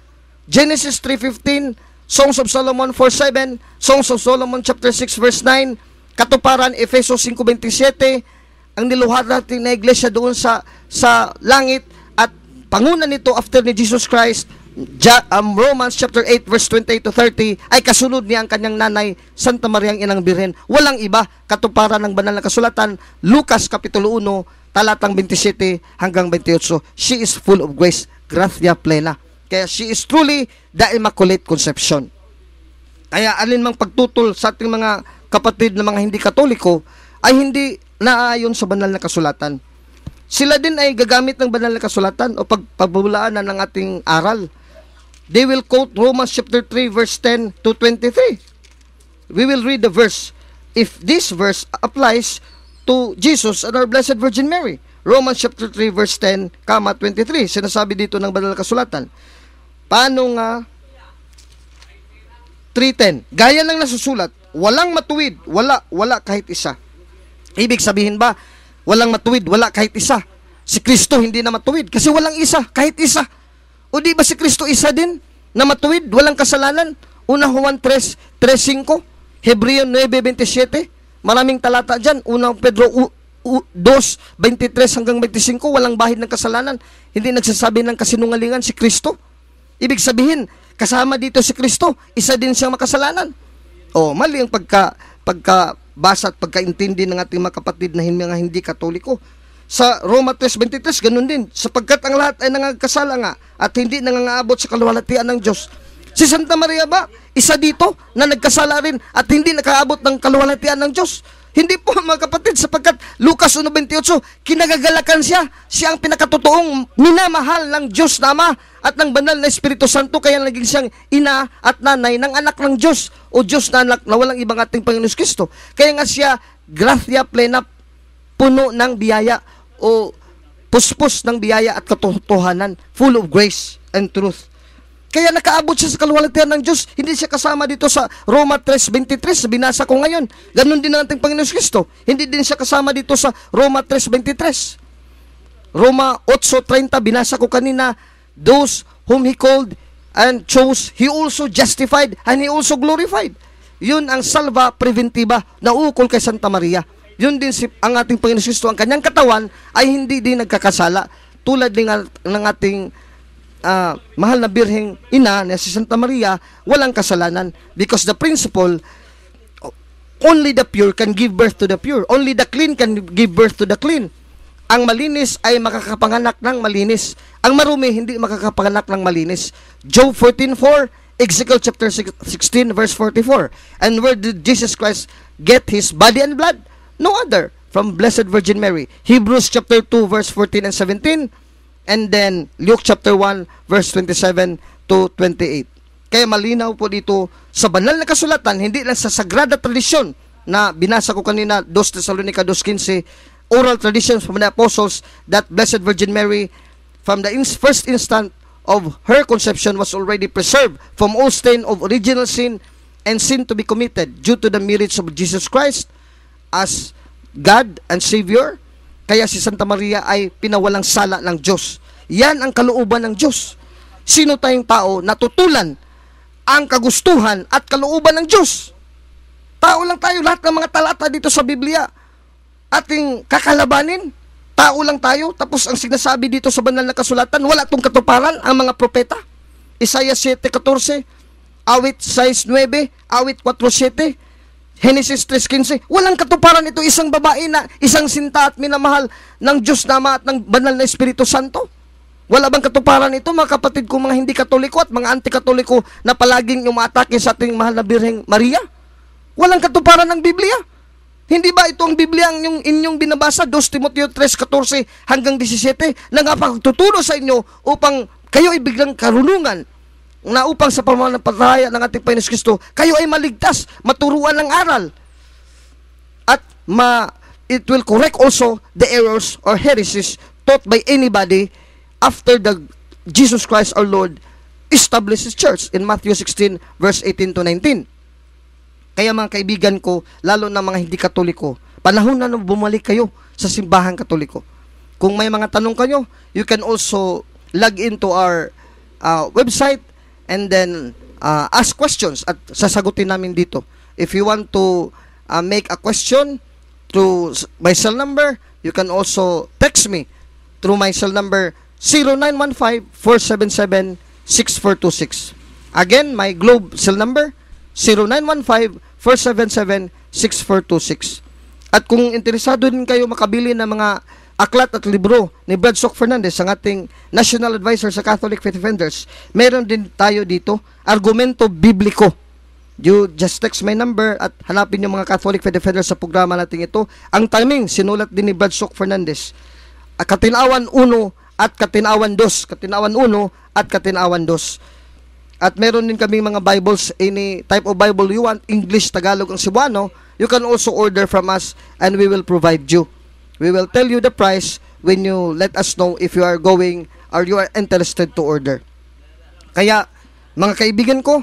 Genesis 3:15, Songs of Solomon 4:7, Songs of Solomon chapter 6 verse 9, katuparan Efeso 5:27, ang niluhad natin na iglesia doon sa langit, at panguna nito after ni Jesus Christ, Romans chapter 8 verse 28 to 30, ay kasunod niya ang kanyang nanay, Santa Maria ang Inang Birhen. Walang iba, katuparan ng banal na kasulatan, Lucas kapitulo 1, talatang 27 hanggang 28. She is full of grace, gratia plena. Kaya she is truly the Immaculate Conception. Kaya alinmang pagtutol sa ating mga kapatid na mga hindi Katoliko ay hindi naayon sa banal na kasulatan. Sila din ay gagamit ng banal na kasulatan o pagpabulaanan ng ating aral. They will quote Romans chapter 3 verse 10 to 23. We will read the verse. If this verse applies to Jesus and our Blessed Virgin Mary. Romans chapter 3 verse 10, 23. Sinasabi dito ng banal na kasulatan. Paano nga 3:10? Gaya ng nasusulat, walang matuwid, wala kahit isa. Ibig sabihin ba, walang matuwid, wala kahit isa? Si Kristo hindi na matuwid kasi walang isa, kahit isa. O di ba si Kristo isa din na matuwid, walang kasalanan? Una Juan 3:5, Hebreo 9:27, maraming talata dyan. Unang Pedro 2:23 hanggang 25, walang bahid ng kasalanan. Hindi nagsasabi ng kasinungalingan si Kristo. Ibig sabihin, kasama dito si Kristo, isa din siyang makasalanan. O, mali ang pagkabasa at pagkaintindi ng ating mga kapatid na mga hindi Katoliko. Sa Roma 3:23, ganun din. Sapagkat ang lahat ay nangagkasala nga at hindi nangangaabot sa kaluwalhatian ng Diyos. Si Santa Maria ba, isa dito na nagkasala rin at hindi nakaabot ng kaluwalhatian ng Diyos? Hindi po mga kapatid, sapagkat Lucas 1:28, kinagagalakan siya. Siya ang pinakatotoong minamahal ng Diyos na Ama at ng banal na Espiritu Santo, kaya naging siyang ina at nanay ng anak ng Diyos o Diyos na anak na walang ibang ating Panginoon Kristo. Kaya nga siya, gratia plena, puno ng biyaya o puspos ng biyaya at katotohanan, full of grace and truth. Kaya nakaabot siya sa kaluwalhatian ng Diyos. Hindi siya kasama dito sa Roma 3:23, binasa ko ngayon. Ganon din ang ating Panginoon Kristo. Hindi din siya kasama dito sa Roma 3:23. Roma 8:30, binasa ko kanina, those whom He called and chose, He also justified and He also glorified. Yun ang salva preventiva na ukol kay Santa Maria. Yun din ang ating Panginoon Kristo, ang kanyang katawan ay hindi din nagkakasala. Tulad din ng ating mahal na birheng ina na si Santa Maria, walang kasalanan, because the principle, only the pure can give birth to the pure, only the clean can give birth to the clean. Ang malinis ay makakapanganak ng malinis, ang marumi hindi makakapanganak ng malinis. Job 14:4, Ezekiel chapter 16 verse 44. And where did Jesus Christ get His body and blood? No other, from Blessed Virgin Mary. Hebrews chapter 2 verse 14 and 17. And then, Luke chapter 1, verse 27 to 28. Kaya malinaw po dito sa banal na kasulatan, hindi lang sa sagrada tradisyon na binasa ko kanina, 2 Thessalonica 2:15, oral traditions from the apostles, that Blessed Virgin Mary, from the first instant of her conception, was already preserved from all stain of original sin and sin to be committed due to the merits of Jesus Christ as God and Savior. Kaya si Santa Maria ay pinawalang sala ng Diyos. Yan ang kalooban ng Diyos. Sino tayong tao na tutulan ang kagustuhan at kalooban ng Diyos? Tao lang tayo, lahat ng mga talata dito sa Biblia ating kakalabanin. Tao lang tayo, tapos ang sinasabi dito sa banal na kasulatan, wala itong katuparan ang mga propeta. Isaiah 7:14, awit 6:9, awit 4:7, Genesis 3:15, walang katuparan ito, isang babae na isang sinta at minamahal ng Diyos na Ama at ng banal na Espiritu Santo. Wala bang katuparan ito, mga kapatid ko, mga hindi Katoliko at mga anti-Katoliko na palaging umatake sa ating mahal na Birheng Maria? Walang katuparan ng Biblia. Hindi ba ito ang Biblia ang inyong binabasa, 2 Timoteo 3:14 hanggang 17, na nga pagtuturo sa inyo upang kayo ay biglang karunungan, na upang sa pamanampalataya ng ating Panginoon Kristo, kayo ay maligtas, maturuan ng aral. At it will correct also the errors or heresies taught by anybody after Jesus Christ our Lord established His church in Matthew 16 verse 18 to 19. Kaya mga kaibigan ko, lalo na mga hindi Katoliko, panahon na nung bumalik kayo sa simbahan Katoliko. Kung may mga tanong kayo, you can also log into our website and then ask questions at sasagutin namin dito. If you want to make a question through my cell number, you can also text me through my cell number 0915-477-6426. Again, my Globe cell number 0915-477-6426. At kung interesado din kayo makabili ng mga aklat at libro ni Brad Soc Fernandez, ang ating National Advisor sa Catholic Faith Defenders, meron din tayo dito, Argumento Bibliko. You just text my number at hanapin yung mga Catholic Faith Defenders sa programa natin ito. Ang timing, sinulat din ni Brad Soc Fernandez. Katinawan 1 at Katinawan 2. Katinawan 1 at Katinawan 2. At meron din kaming mga Bibles, any type of Bible you want, English, Tagalog, ang Cebuano, you can also order from us and we will provide you. We will tell you the price when you let us know if you are going or you are interested to order. Kaya, mga kaibigan ko,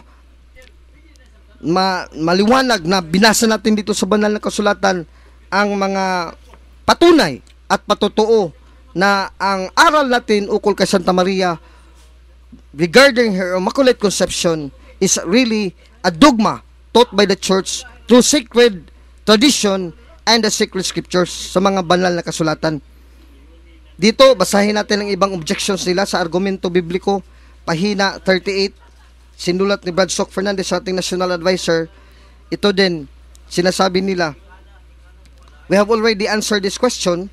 maliwanag na binasa natin dito sa banal na kasulatan ang mga patunay at patotoo na ang aral natin ukol kay Santa Maria regarding her Immaculate Conception is really a dogma taught by the Church through sacred tradition and the sacred scriptures sa mga banal na kasulatan. Dito, basahin natin ang ibang objections nila sa Argumento Bibliko, pahina 38, sinulat ni Brad Soc Fernandez sa ating National Advisor. Ito din, sinasabi nila, we have already answered this question,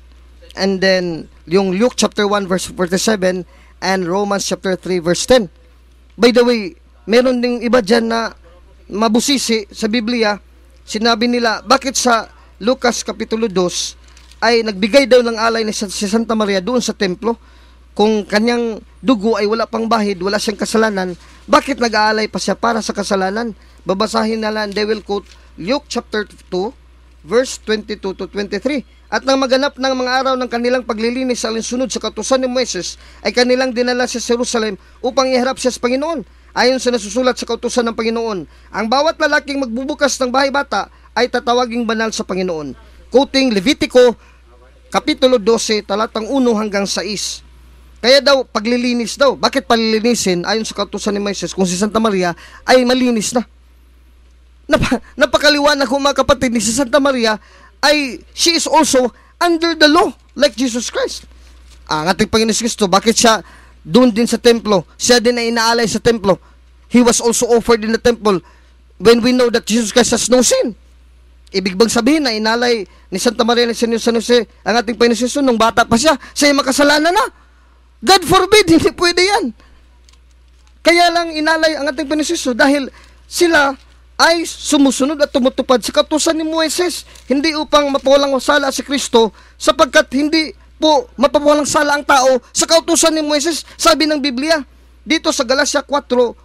and then yung Luke chapter 1 verse 47 and Romans chapter 3 verse 10. By the way, meron ding iba dyan na mabusisi sa Biblia. Sinabi nila, bakit sa Lucas kapitulo 2 ay nagbigay daw ng alay ni si Santa Maria doon sa templo? Kung kanyang dugo ay wala pang bahid, wala siyang kasalanan, bakit nag-aalay pa siya para sa kasalanan? Babasahin na lang, they will quote Luke chapter 2 verse 22 to 23. At nang maganap ng mga araw ng kanilang paglilinis sa alinsunod sa kautusan ni Moises, ay kanilang dinala sa Jerusalem upang iharap siya sa Panginoon. Ayon sa nasusulat sa kautusan ng Panginoon, ang bawat lalaking magbubukas ng bahay bata ay tatawaging banal sa Panginoon. Quoting Levitico, Kapitulo 12, talatang 1 hanggang 6. Kaya daw, paglilinis daw. Bakit palilinisin ayon sa kautusan ni Moises kung si Santa Maria ay malinis na? Napakaliwanag ko mga kapatid, ni si Santa Maria ay she is also under the law like Jesus Christ. Ang ating Panginoon Kristo, bakit siya doon din sa templo? Siya din ay inaalay sa templo. He was also offered in the temple when we know that Jesus Christ has no sin. Ibig bang sabihin na inalay ni Santa Maria ni San Jose ang ating Panginoon Kristo nung bata pa siya, siya ay makasalanan na? God forbid, hindi pwede yan. Kaya lang inalay ang ating Panginoon Kristo dahil sila ay sumusunod at tumutupad sa kautusan ni Moises, hindi upang mapawalang sala si Kristo, sapagkat hindi po mapawalang sala ang tao sa kautusan ni Moises, sabi ng Biblia. Dito sa Galatia 4:4,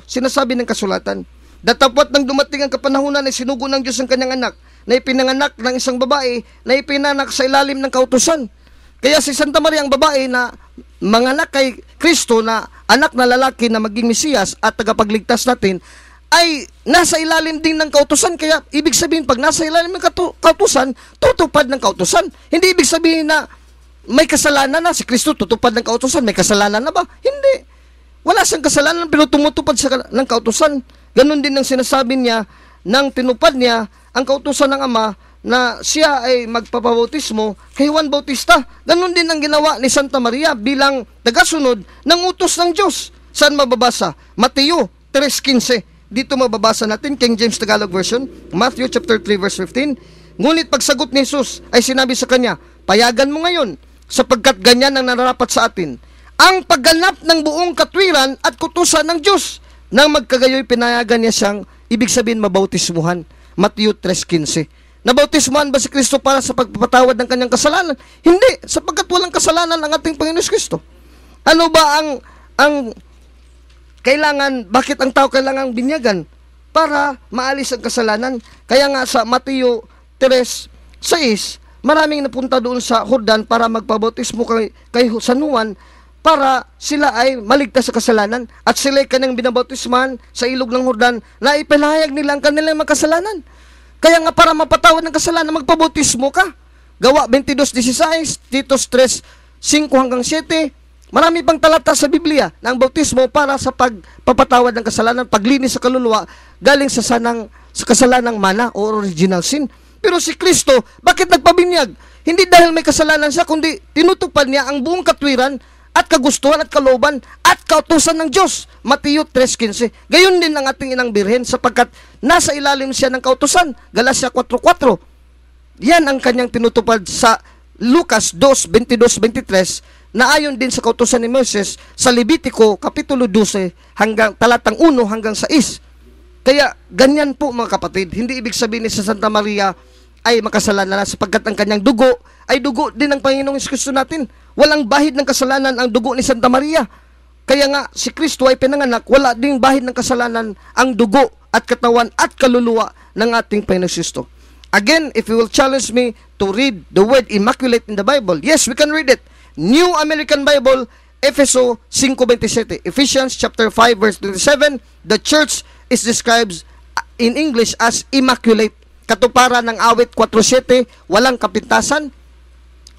sinasabi ng kasulatan, datapwat nang dumating ang kapanahunan ay sinugo ng Diyos ang kanyang anak, na ipinanganak ng isang babae, na ipinanak sa ilalim ng kautusan. Kaya si Santa Maria ang babae na manganak kay Kristo, na anak na lalaki na maging Mesiyas at tagapagligtas natin, ay nasa ilalim din ng kautusan. Kaya ibig sabihin, pag nasa ilalim ng kautusan, tutupad ng kautusan. Hindi ibig sabihin na may kasalanan na si Kristo, tutupad ng kautusan, may kasalanan na ba? Hindi. Wala siyang kasalanan pero tumutupad ng kautusan. Ganon din ang sinasabi niya nang tinupad niya ang kautusan ng Ama na siya ay magpapabautismo kay Juan Bautista. Ganon din ang ginawa ni Santa Maria bilang tagasunod ng utos ng Diyos. Saan mababasa? Mateo 3:15. Dito mababasa natin, King James Tagalog Version, Matthew chapter 3 verse 15. Ngunit pagsagot ni Jesus ay sinabi sa kanya, payagan mo ngayon, sapagkat ganyan ang nararapat sa atin, ang pagganap ng buong katwiran at kutusan ng Diyos. Nang magkagayoy, pinayagan niya siyang, ibig sabihin, mabautismuhan. Matthew 3:15. Nabautismuhan ba si Kristo para sa pagpapatawad ng kanyang kasalanan? Hindi, sapagkat walang kasalanan ang ating Panginoon Kristo. Ano ba ang kailangan, bakit ang tao kailangang binyagan? Para maalis ang kasalanan. Kaya nga sa Mateo 3:6, maraming napunta doon sa Jordan para magpabautismo kay San Juan, para sila ay maligtas sa kasalanan. At sila ay kanyang binabautismahan sa ilog ng Jordan, na ipinahayag nila ang kanilang magkasalanan. Kaya nga para mapatawad ng kasalanan, magpabautismo ka. Gawa 22:16, Titus 5 hanggang 7, marami pang talata sa Biblia na ang bautismo para sa pagpapatawad ng kasalanan, paglinis sa kaluluwa, galing sa kasalanang mana o original sin. Pero si Kristo, bakit nagpabinyag? Hindi dahil may kasalanan siya, kundi tinutupad niya ang buong katwiran at kagustuhan at kalooban at kautusan ng Diyos. Mateo 3:15. Gayon din ang ating inang birhen sapagkat nasa ilalim siya ng kautusan. Galatia 4:4. Yan ang kanyang tinutupad sa Lucas 2:22-23 na ayon din sa kautusan ni Moses sa Levitico Kapitulo 12 hanggang talatang 1 hanggang 6. Kaya ganyan po mga kapatid, hindi ibig sabihin ni sa Santa Maria ay makasalanan na sapagkat ang kanyang dugo ay dugo din ng Panginoong Kristo natin. Walang bahid ng kasalanan ang dugo ni Santa Maria. Kaya nga si Kristo ay pinanganak, wala ding bahid ng kasalanan ang dugo at katawan at kaluluwa ng ating Panginoong Kristo. Again, if you will challenge me to read the word immaculate in the Bible, yes, we can read it. New American Bible, Efeso 5:27. Ephesians chapter 5 verse 27, the church is described in English as immaculate. Katuparan ng awit 4:7, walang kapintasan.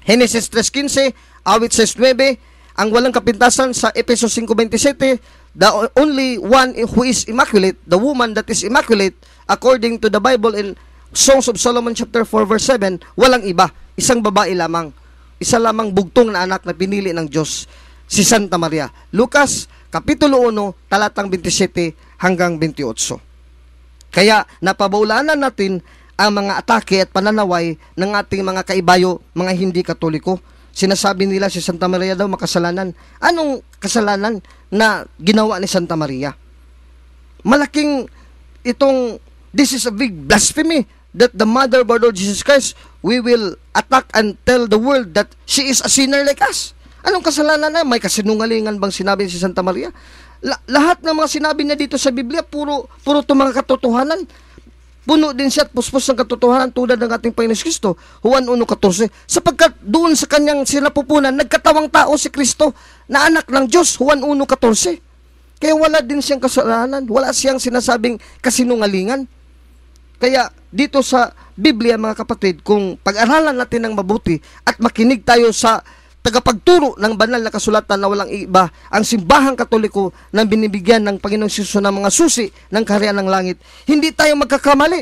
Genesis 3:15, awit 6:9, ang walang kapintasan sa Efeso 5:27, the only one who is immaculate, the woman that is immaculate, according to the Bible in Songs of Solomon chapter 4 verse 7, walang iba, isang babae lamang, isa lamang bugtong na anak na pinili ng Diyos, si Santa Maria. Lucas Kapitulo 1, talatang 27 hanggang 28. Kaya napabaulanan natin ang mga atake at pananaway ng ating mga kaibayo, mga hindi Katoliko. Sinasabi nila si Santa Maria daw makasalanan. Anong kasalanan na ginawa ni Santa Maria? Malaking this is a big blasphemy that the mother of our Lord Jesus Christ, we will attack and tell the world that she is a sinner like us. Anong kasalanan na? May kasinungalingan bang sinabi si Santa Maria? Lahat ng mga sinabi niya dito sa Biblia, puro mga katotohanan. Puno din siya at puspos ng katotohanan tulad ng ating Panginoon Kristo. Juan 1:14. Sapagkat doon sa kanyang sinapupunan, nagkatawang tao si Kristo na anak ng Diyos. Juan 1:14. Kaya wala din siyang kasalanan. Wala siyang sinasabing kasinungalingan. Kaya dito sa Biblia mga kapatid, kung pag-aralan natin ng mabuti at makinig tayo sa tagapagturo ng banal na kasulatan na walang iba, ang simbahang Katoliko na binibigyan ng Panginoong Hesus ng mga susi ng kaharian ng langit, hindi tayo magkakamali.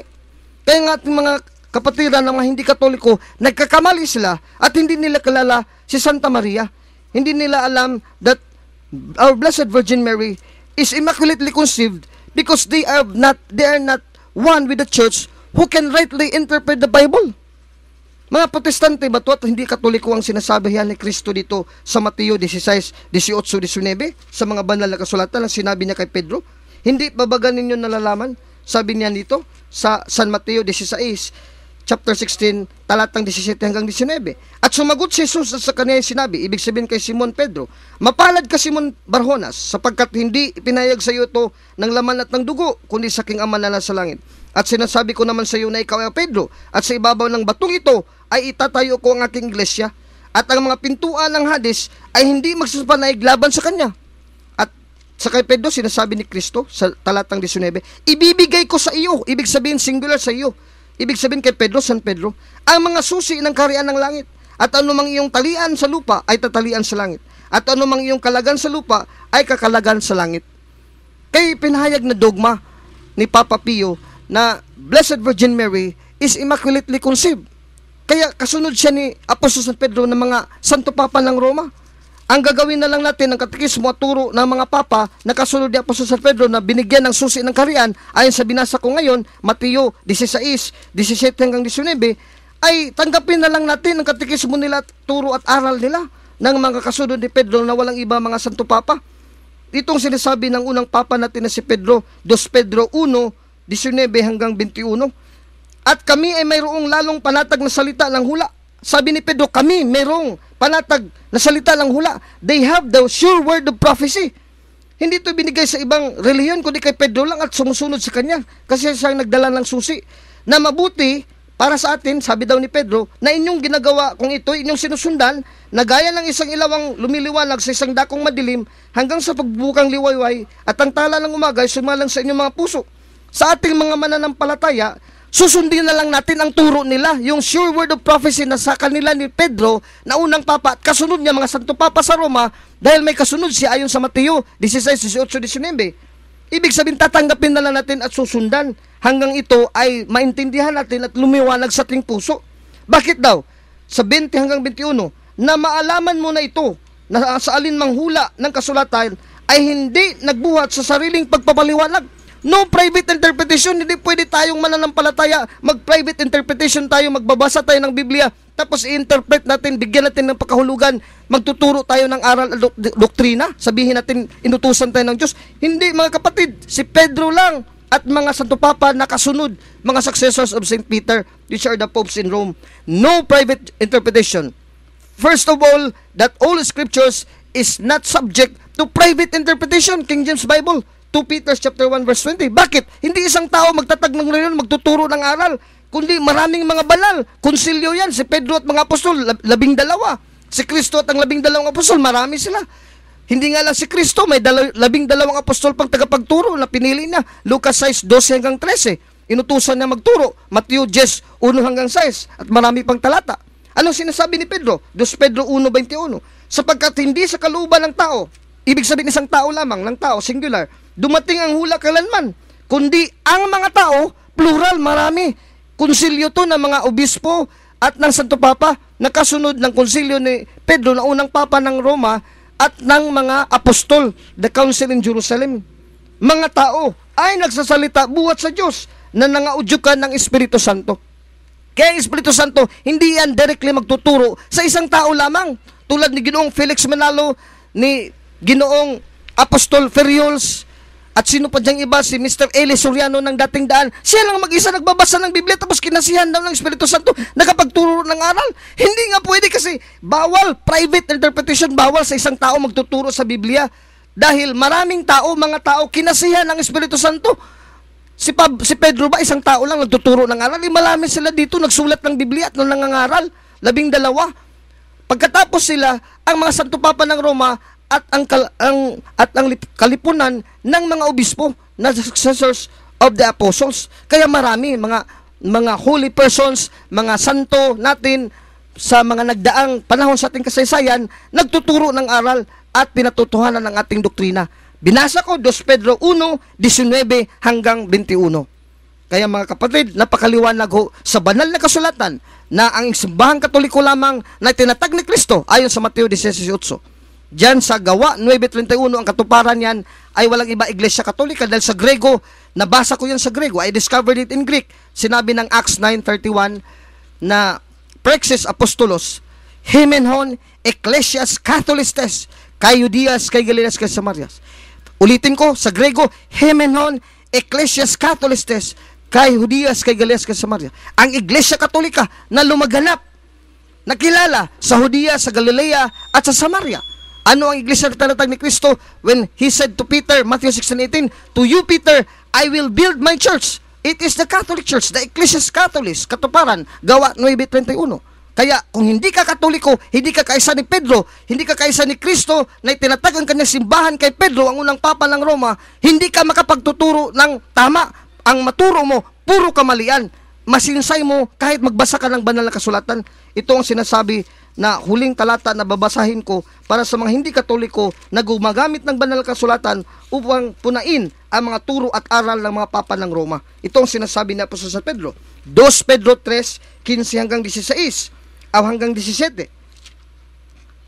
Kaya nga ating mga kapatiran ng mga hindi Katoliko, nagkakamali sila at hindi nila kilala si Santa Maria. Hindi nila alam that our Blessed Virgin Mary is immaculately conceived because they are not one with the church who can rightly interpret the Bible. Mga Protestante ba ito at hindi Katoliko ang sinasabi yan ni Kristo dito sa Mateo 16:18-19 sa mga banal na kasulatan ang sinabi niya kay Pedro? Hindi pa ba ninyo nalalaman? Sabi niya dito sa San Mateo 16, chapter 16, talatang 17 hanggang 19. At sumagot si Jesus at sa kanya sinabi, ibig sabihin kay Simon Pedro, mapalad ka Simon Barjonas, sapagkat hindi ipinayag sa iyo ito ng laman at ng dugo, kundi sa aking Ama na nasa langit. At sinasabi ko naman sa iyo na ikaw ay Pedro, at sa ibabaw ng batong ito ay itatayo ko ang aking iglesia, at ang mga pintuan ng Hades ay hindi magsapanayag laban sa kanya. At sa kay Pedro, sinasabi ni Kristo sa talatang 19, ibibigay ko sa iyo, ibig sabihin singular sa iyo, ibig sabihin kay Pedro, San Pedro, ang mga susi ng kaharian ng langit, at anumang iyong talian sa lupa ay tatalian sa langit, at anumang iyong kalagan sa lupa ay kakalagan sa langit. Kay pinahayag na dogma ni Papa Pio na Blessed Virgin Mary is immaculately conceived. Kaya kasunod siya ni Apostol San Pedro ng mga Santo Papa ng Roma. Ang gagawin na lang natin ng katekismo at turo ng mga Papa na kasunod ni Apostol San Pedro na binigyan ng susi ng kaharian ayon sa binasa ko ngayon, Mateo 16:17 hanggang 19, ay tanggapin na lang natin ang katekismo nila, turo at aral nila ng mga kasunod ni Pedro na walang iba mga Santo Papa. Itong sinasabi ng unang Papa natin na si Pedro, 2 Pedro 1:19 hanggang 21. At kami ay mayroong lalong panatag na salita ng hula. Sabi ni Pedro, kami mayroong panatag na salita ng hula. They have the sure word of prophecy. Hindi ito binigay sa ibang reliyon, kundi kay Pedro lang at sumusunod sa kanya. Kasi siya ang nagdala ng susi. Na mabuti para sa atin, sabi daw ni Pedro, na inyong ginagawa kung ito, inyong sinusundan, na gaya ng isang ilawang lumiliwanag sa isang dakong madilim, hanggang sa pagbukang liwayway, at ang tala ng umaga ay sumalang sa inyong mga puso. Sa ating mga mananampalataya, susundin na lang natin ang turo nila, yung sure word of prophecy na sa kanila ni Pedro na unang papa at kasunod niya mga santo papa sa Roma, dahil may kasunod siya ayon sa Mateo 16, 18, 19. Ibig sabihin, tatanggapin na lang natin at susundan hanggang ito ay maintindihan natin at lumiwanag sa ating puso. Bakit daw? Sa 20 hanggang 21, na maalaman mo na ito, na sa alinmang hula ng kasulatan ay hindi nagbuhat sa sariling pagpapaliwanag. No private interpretation, hindi pwede tayong mananampalataya, mag-private interpretation tayo, magbabasa tayo ng Biblia, tapos i-interpret natin, bigyan natin ng pakahulugan, magtuturo tayo ng aral at doktrina, sabihin natin, inutusan tayo ng Diyos. Hindi, mga kapatid, si Pedro lang at mga Santo Papa nakasunod, mga successors of St. Peter, which are the popes in Rome. No private interpretation. First of all, that all scriptures is not subject to private interpretation. King James Bible, 2 Peter chapter 1 verse 20. Bakit? Hindi isang tao magtatag ng reunion, magtuturo ng aral, kundi maraming mga banal. Konsilyo yan, si Pedro at mga apostol, 12. Si Kristo at ang 12 apostol, marami sila. Hindi nga lang si Kristo, may 12 apostol pang tagapagturo na pinili niya. Lucas 6, 12 hanggang 13. Inutusan niya magturo. Matthew 10, 1 hanggang 6. At marami pang talata. Anong sinasabi ni Pedro? 2 Pedro 1:21. Sapagkat hindi sa kalooban ng tao, ibig sabihin isang tao lamang, ng tao, singular, dumating ang hula kailanman, kundi ang mga tao, plural, marami. Konsilyo to ng mga obispo at ng Santo Papa, nakasunod ng konsilyo ni Pedro na unang Papa ng Roma at ng mga apostol, the council in Jerusalem. Mga tao ay nagsasalita buhat sa Diyos na nangaudyukan ng Espiritu Santo. Kaya ang Espiritu Santo, hindi yan directly magtuturo sa isang tao lamang. Tulad ni Ginoong Felix Manalo, ni Ginoong Apostol Ferriols, at sino pa diyang iba, si Mr. Eli Soriano ng dating daan. Siya lang mag-isa nagbabasa ng Biblia tapos kinasihan daw ng Espiritu Santo nakapagturo ng aral. Hindi nga pwede kasi bawal, private interpretation, bawal sa isang tao magtuturo sa Biblia. Dahil maraming tao, mga tao, kinasihan ng Espiritu Santo. Si Pedro ba, isang tao lang nagtuturo ng aral? Marami sila dito nagsulat ng Biblia at nang nangangaral. 12. Pagkatapos sila, ang mga Santo Papa ng Roma at ang kalipunan ng mga obispo na successors of the apostles. Kaya marami mga holy persons, mga santo natin sa mga nagdaang panahon sa ating kasaysayan, nagtuturo ng aral at pinatutuhanan ng ating doktrina. Binasa ko 2 Pedro 1:19 hanggang 21. Kaya mga kapatid, napakaliwanag ho sa banal na kasulatan na ang simbahang Katoliko lamang na tinatag ni Kristo ayon sa Mateo 16:8. Diyan sa Gawa 9:31, ang katuparan yan ay walang iba, Iglesia Katolika, dahil sa Grego, nabasa ko yan sa Grego, I discovered it in Greek. Sinabi ng Acts 9:31 na Praxis Apostolos, Hymenhon Ecclesias Catholistes, kay Judias, kay Galileas, kay Samarias. Ulitin ko, sa Grego, Hymenhon Ecclesias Catholistes, kay Judias, kay Galileas, kay Samarias. Ang Iglesia Katolika na lumaganap, nakilala sa Judea, sa Galilea, at sa Samaria. Ano ang iglesia na tinatag ni Kristo when He said to Peter, Matthew 16:18, to you, Peter, I will build my church. It is the Catholic Church, the Ecclesias Catholis, katuparan, Gawa 9:31. Kaya kung hindi ka Katoliko, hindi ka kaisa ni Pedro, hindi ka kaisa ni Kristo na itinatag ang kanyang simbahan kay Pedro, ang unang Papa ng Roma, hindi ka makapagtuturo ng tama. Ang maturo mo, puro kamalian. Masinsay mo kahit magbasa ka ng banal na kasulatan. Ito ang sinasabi na huling talata na babasahin ko para sa mga hindi Katoliko na gumagamit ng banal na kasulatan upang punain ang mga turo at aral ng mga Papa ng Roma. Ito ang sinasabi ni Apostol San Pedro. 2 Pedro 3:15 hanggang 16 o hanggang 17.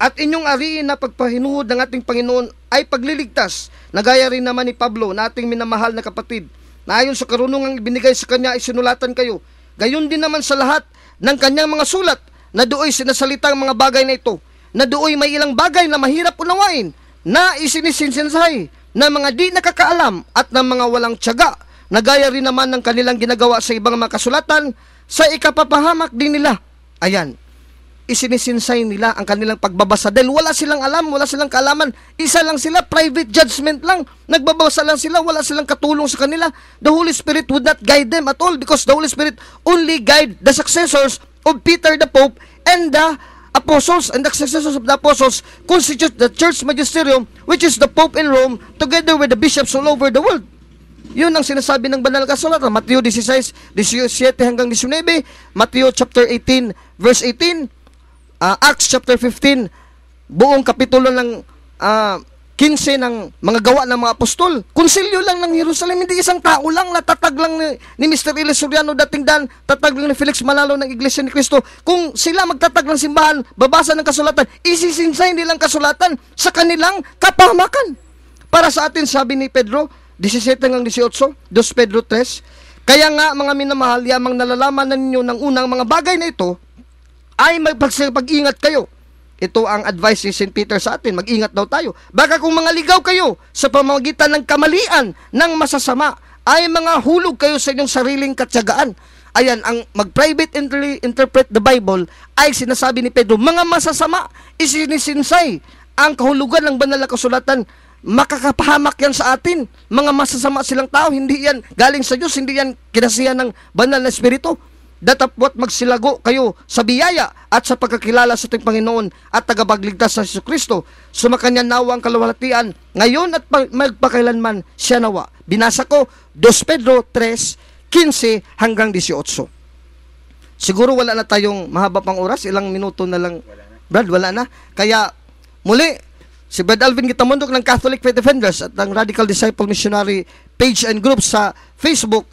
At inyong ariin na pagpahinuhod ng ating Panginoon ay pagliligtas, na gaya rin naman ni Pablo na ating minamahal na kapatid, na ayon sa karunungang ibinigay sa kanya ay sinulatan kayo. Gayon din naman sa lahat ng kanyang mga sulat, na dooy sinasalita ang mga bagay na ito, na dooy may ilang bagay na mahirap unawain, na isinisinsensay na mga di nakakaalam at ng mga walang tiyaga, na gaya rin naman ng kanilang ginagawa sa ibang mga kasulatan, sa ikapapahamak din nila. Ayan, isinisinsay nila ang kanilang pagbabasa dahil wala silang alam, wala silang kaalaman. Isa lang sila, private judgment lang. Nagbabasa lang sila, wala silang katulong sa kanila. The Holy Spirit would not guide them at all because the Holy Spirit only guide the successors of Peter the Pope and the apostles, and the successors of the apostles constitute the church magisterium, which is the Pope in Rome, together with the bishops all over the world. Yun ang sinasabi ng banal na kasulatan. Mateo 16, 17 hanggang 19, Mateo chapter 18, verse 18, Acts chapter 15, buong kapitulo ng 15 ng mga gawa ng mga apostol. Konsilyo lang ng Jerusalem, hindi isang tao lang, natatag lang ni Mr. Eli Soriano dating dan, tatag lang ni Felix Manalo ng Iglesia ni Cristo. Kung sila magtatag ng simbahan, babasa ng kasulatan, isisinsay nilang kasulatan sa kanilang kapahamakan. Para sa atin, sabi ni Pedro, 17 hanggang 18, 2 Pedro 3, kaya nga mga minamahal, yamang nalalaman na ninyo ng unang mga bagay na ito, ay magpag-ingat kayo. Ito ang advice ni St. Peter sa atin, mag-ingat daw tayo. Baka kung mga ligaw kayo sa pamamagitan ng kamalian ng masasama, ay mga hulog kayo sa inyong sariling katyagaan. Ayan, ang mag-private interpret the Bible ay sinasabi ni Pedro, mga masasama, isinisinsay ang kahulugan ng banal na kasulatan. Makakapahamak yan sa atin. Mga masasama silang tao, hindi yan galing sa Diyos, hindi yan kinasihan ng banal na Espiritu. Datapwat magsilago kayo sa biyaya at sa pagkakilala sa ating Panginoon at tagapagligtas sa Jesucristo. Sumakanya nawa ang kalawalatian ngayon at magpakailanman siya nawa. Binasa ko 2 Pedro 3, 15 hanggang 18. Siguro wala na tayong mahaba pang oras, ilang minuto na lang. Brad, wala na. Kaya muli, si Brad Alvin Gitamundok ng Catholic Faith Defenders at ng Radical Disciple Missionary page and group sa Facebook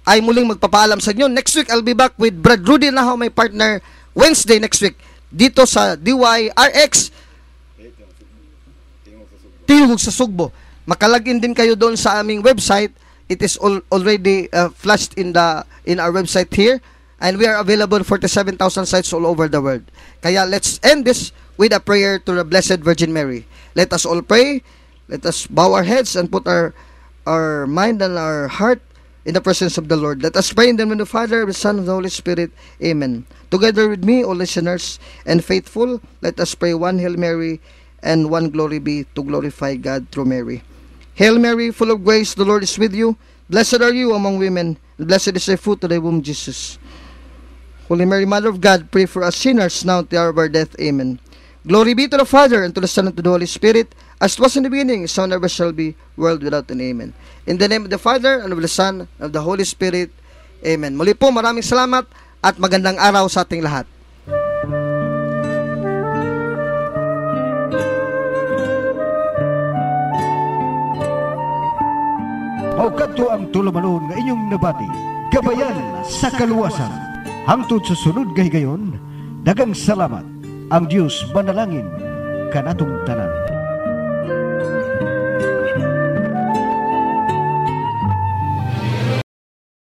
ay muling magpapaalam sa inyo. Next week, I'll be back with Brad Rudy Nahaw, my partner, Wednesday next week, dito sa DYRX Tingog sa Sugbo. Makalagin din kayo doon sa aming website. It is already flashed in our website here, and we are available 47,000 sites all over the world. Kaya let's end this with a prayer to the Blessed Virgin Mary. Let us all pray. Let us bow our heads and put our mind and our heart in the presence of the Lord. Let us pray in the name of the Father, the Son, and the Holy Spirit. Amen. Together with me, all listeners and faithful, let us pray one Hail Mary and one Glory be to glorify God through Mary. Hail Mary, full of grace, the Lord is with you. Blessed are you among women, and blessed is the fruit of thy womb, Jesus. Holy Mary, Mother of God, pray for us sinners now at the hour of our death. Amen. Glory be to the Father, and to the Son, and to the Holy Spirit, as it was in the beginning, so never shall be, world without an amen. In the name of the Father, and of the Son, and of the Holy Spirit. Amen. Muli po, maraming salamat at magandang araw sa ating lahat. Maugadto ang tulumanon nga inyong nabati, gabayan sa kaluwasan. Hangtod sa sunod gahigayon, dagang salamat. Ang Diyos manalangin kanatong tanan.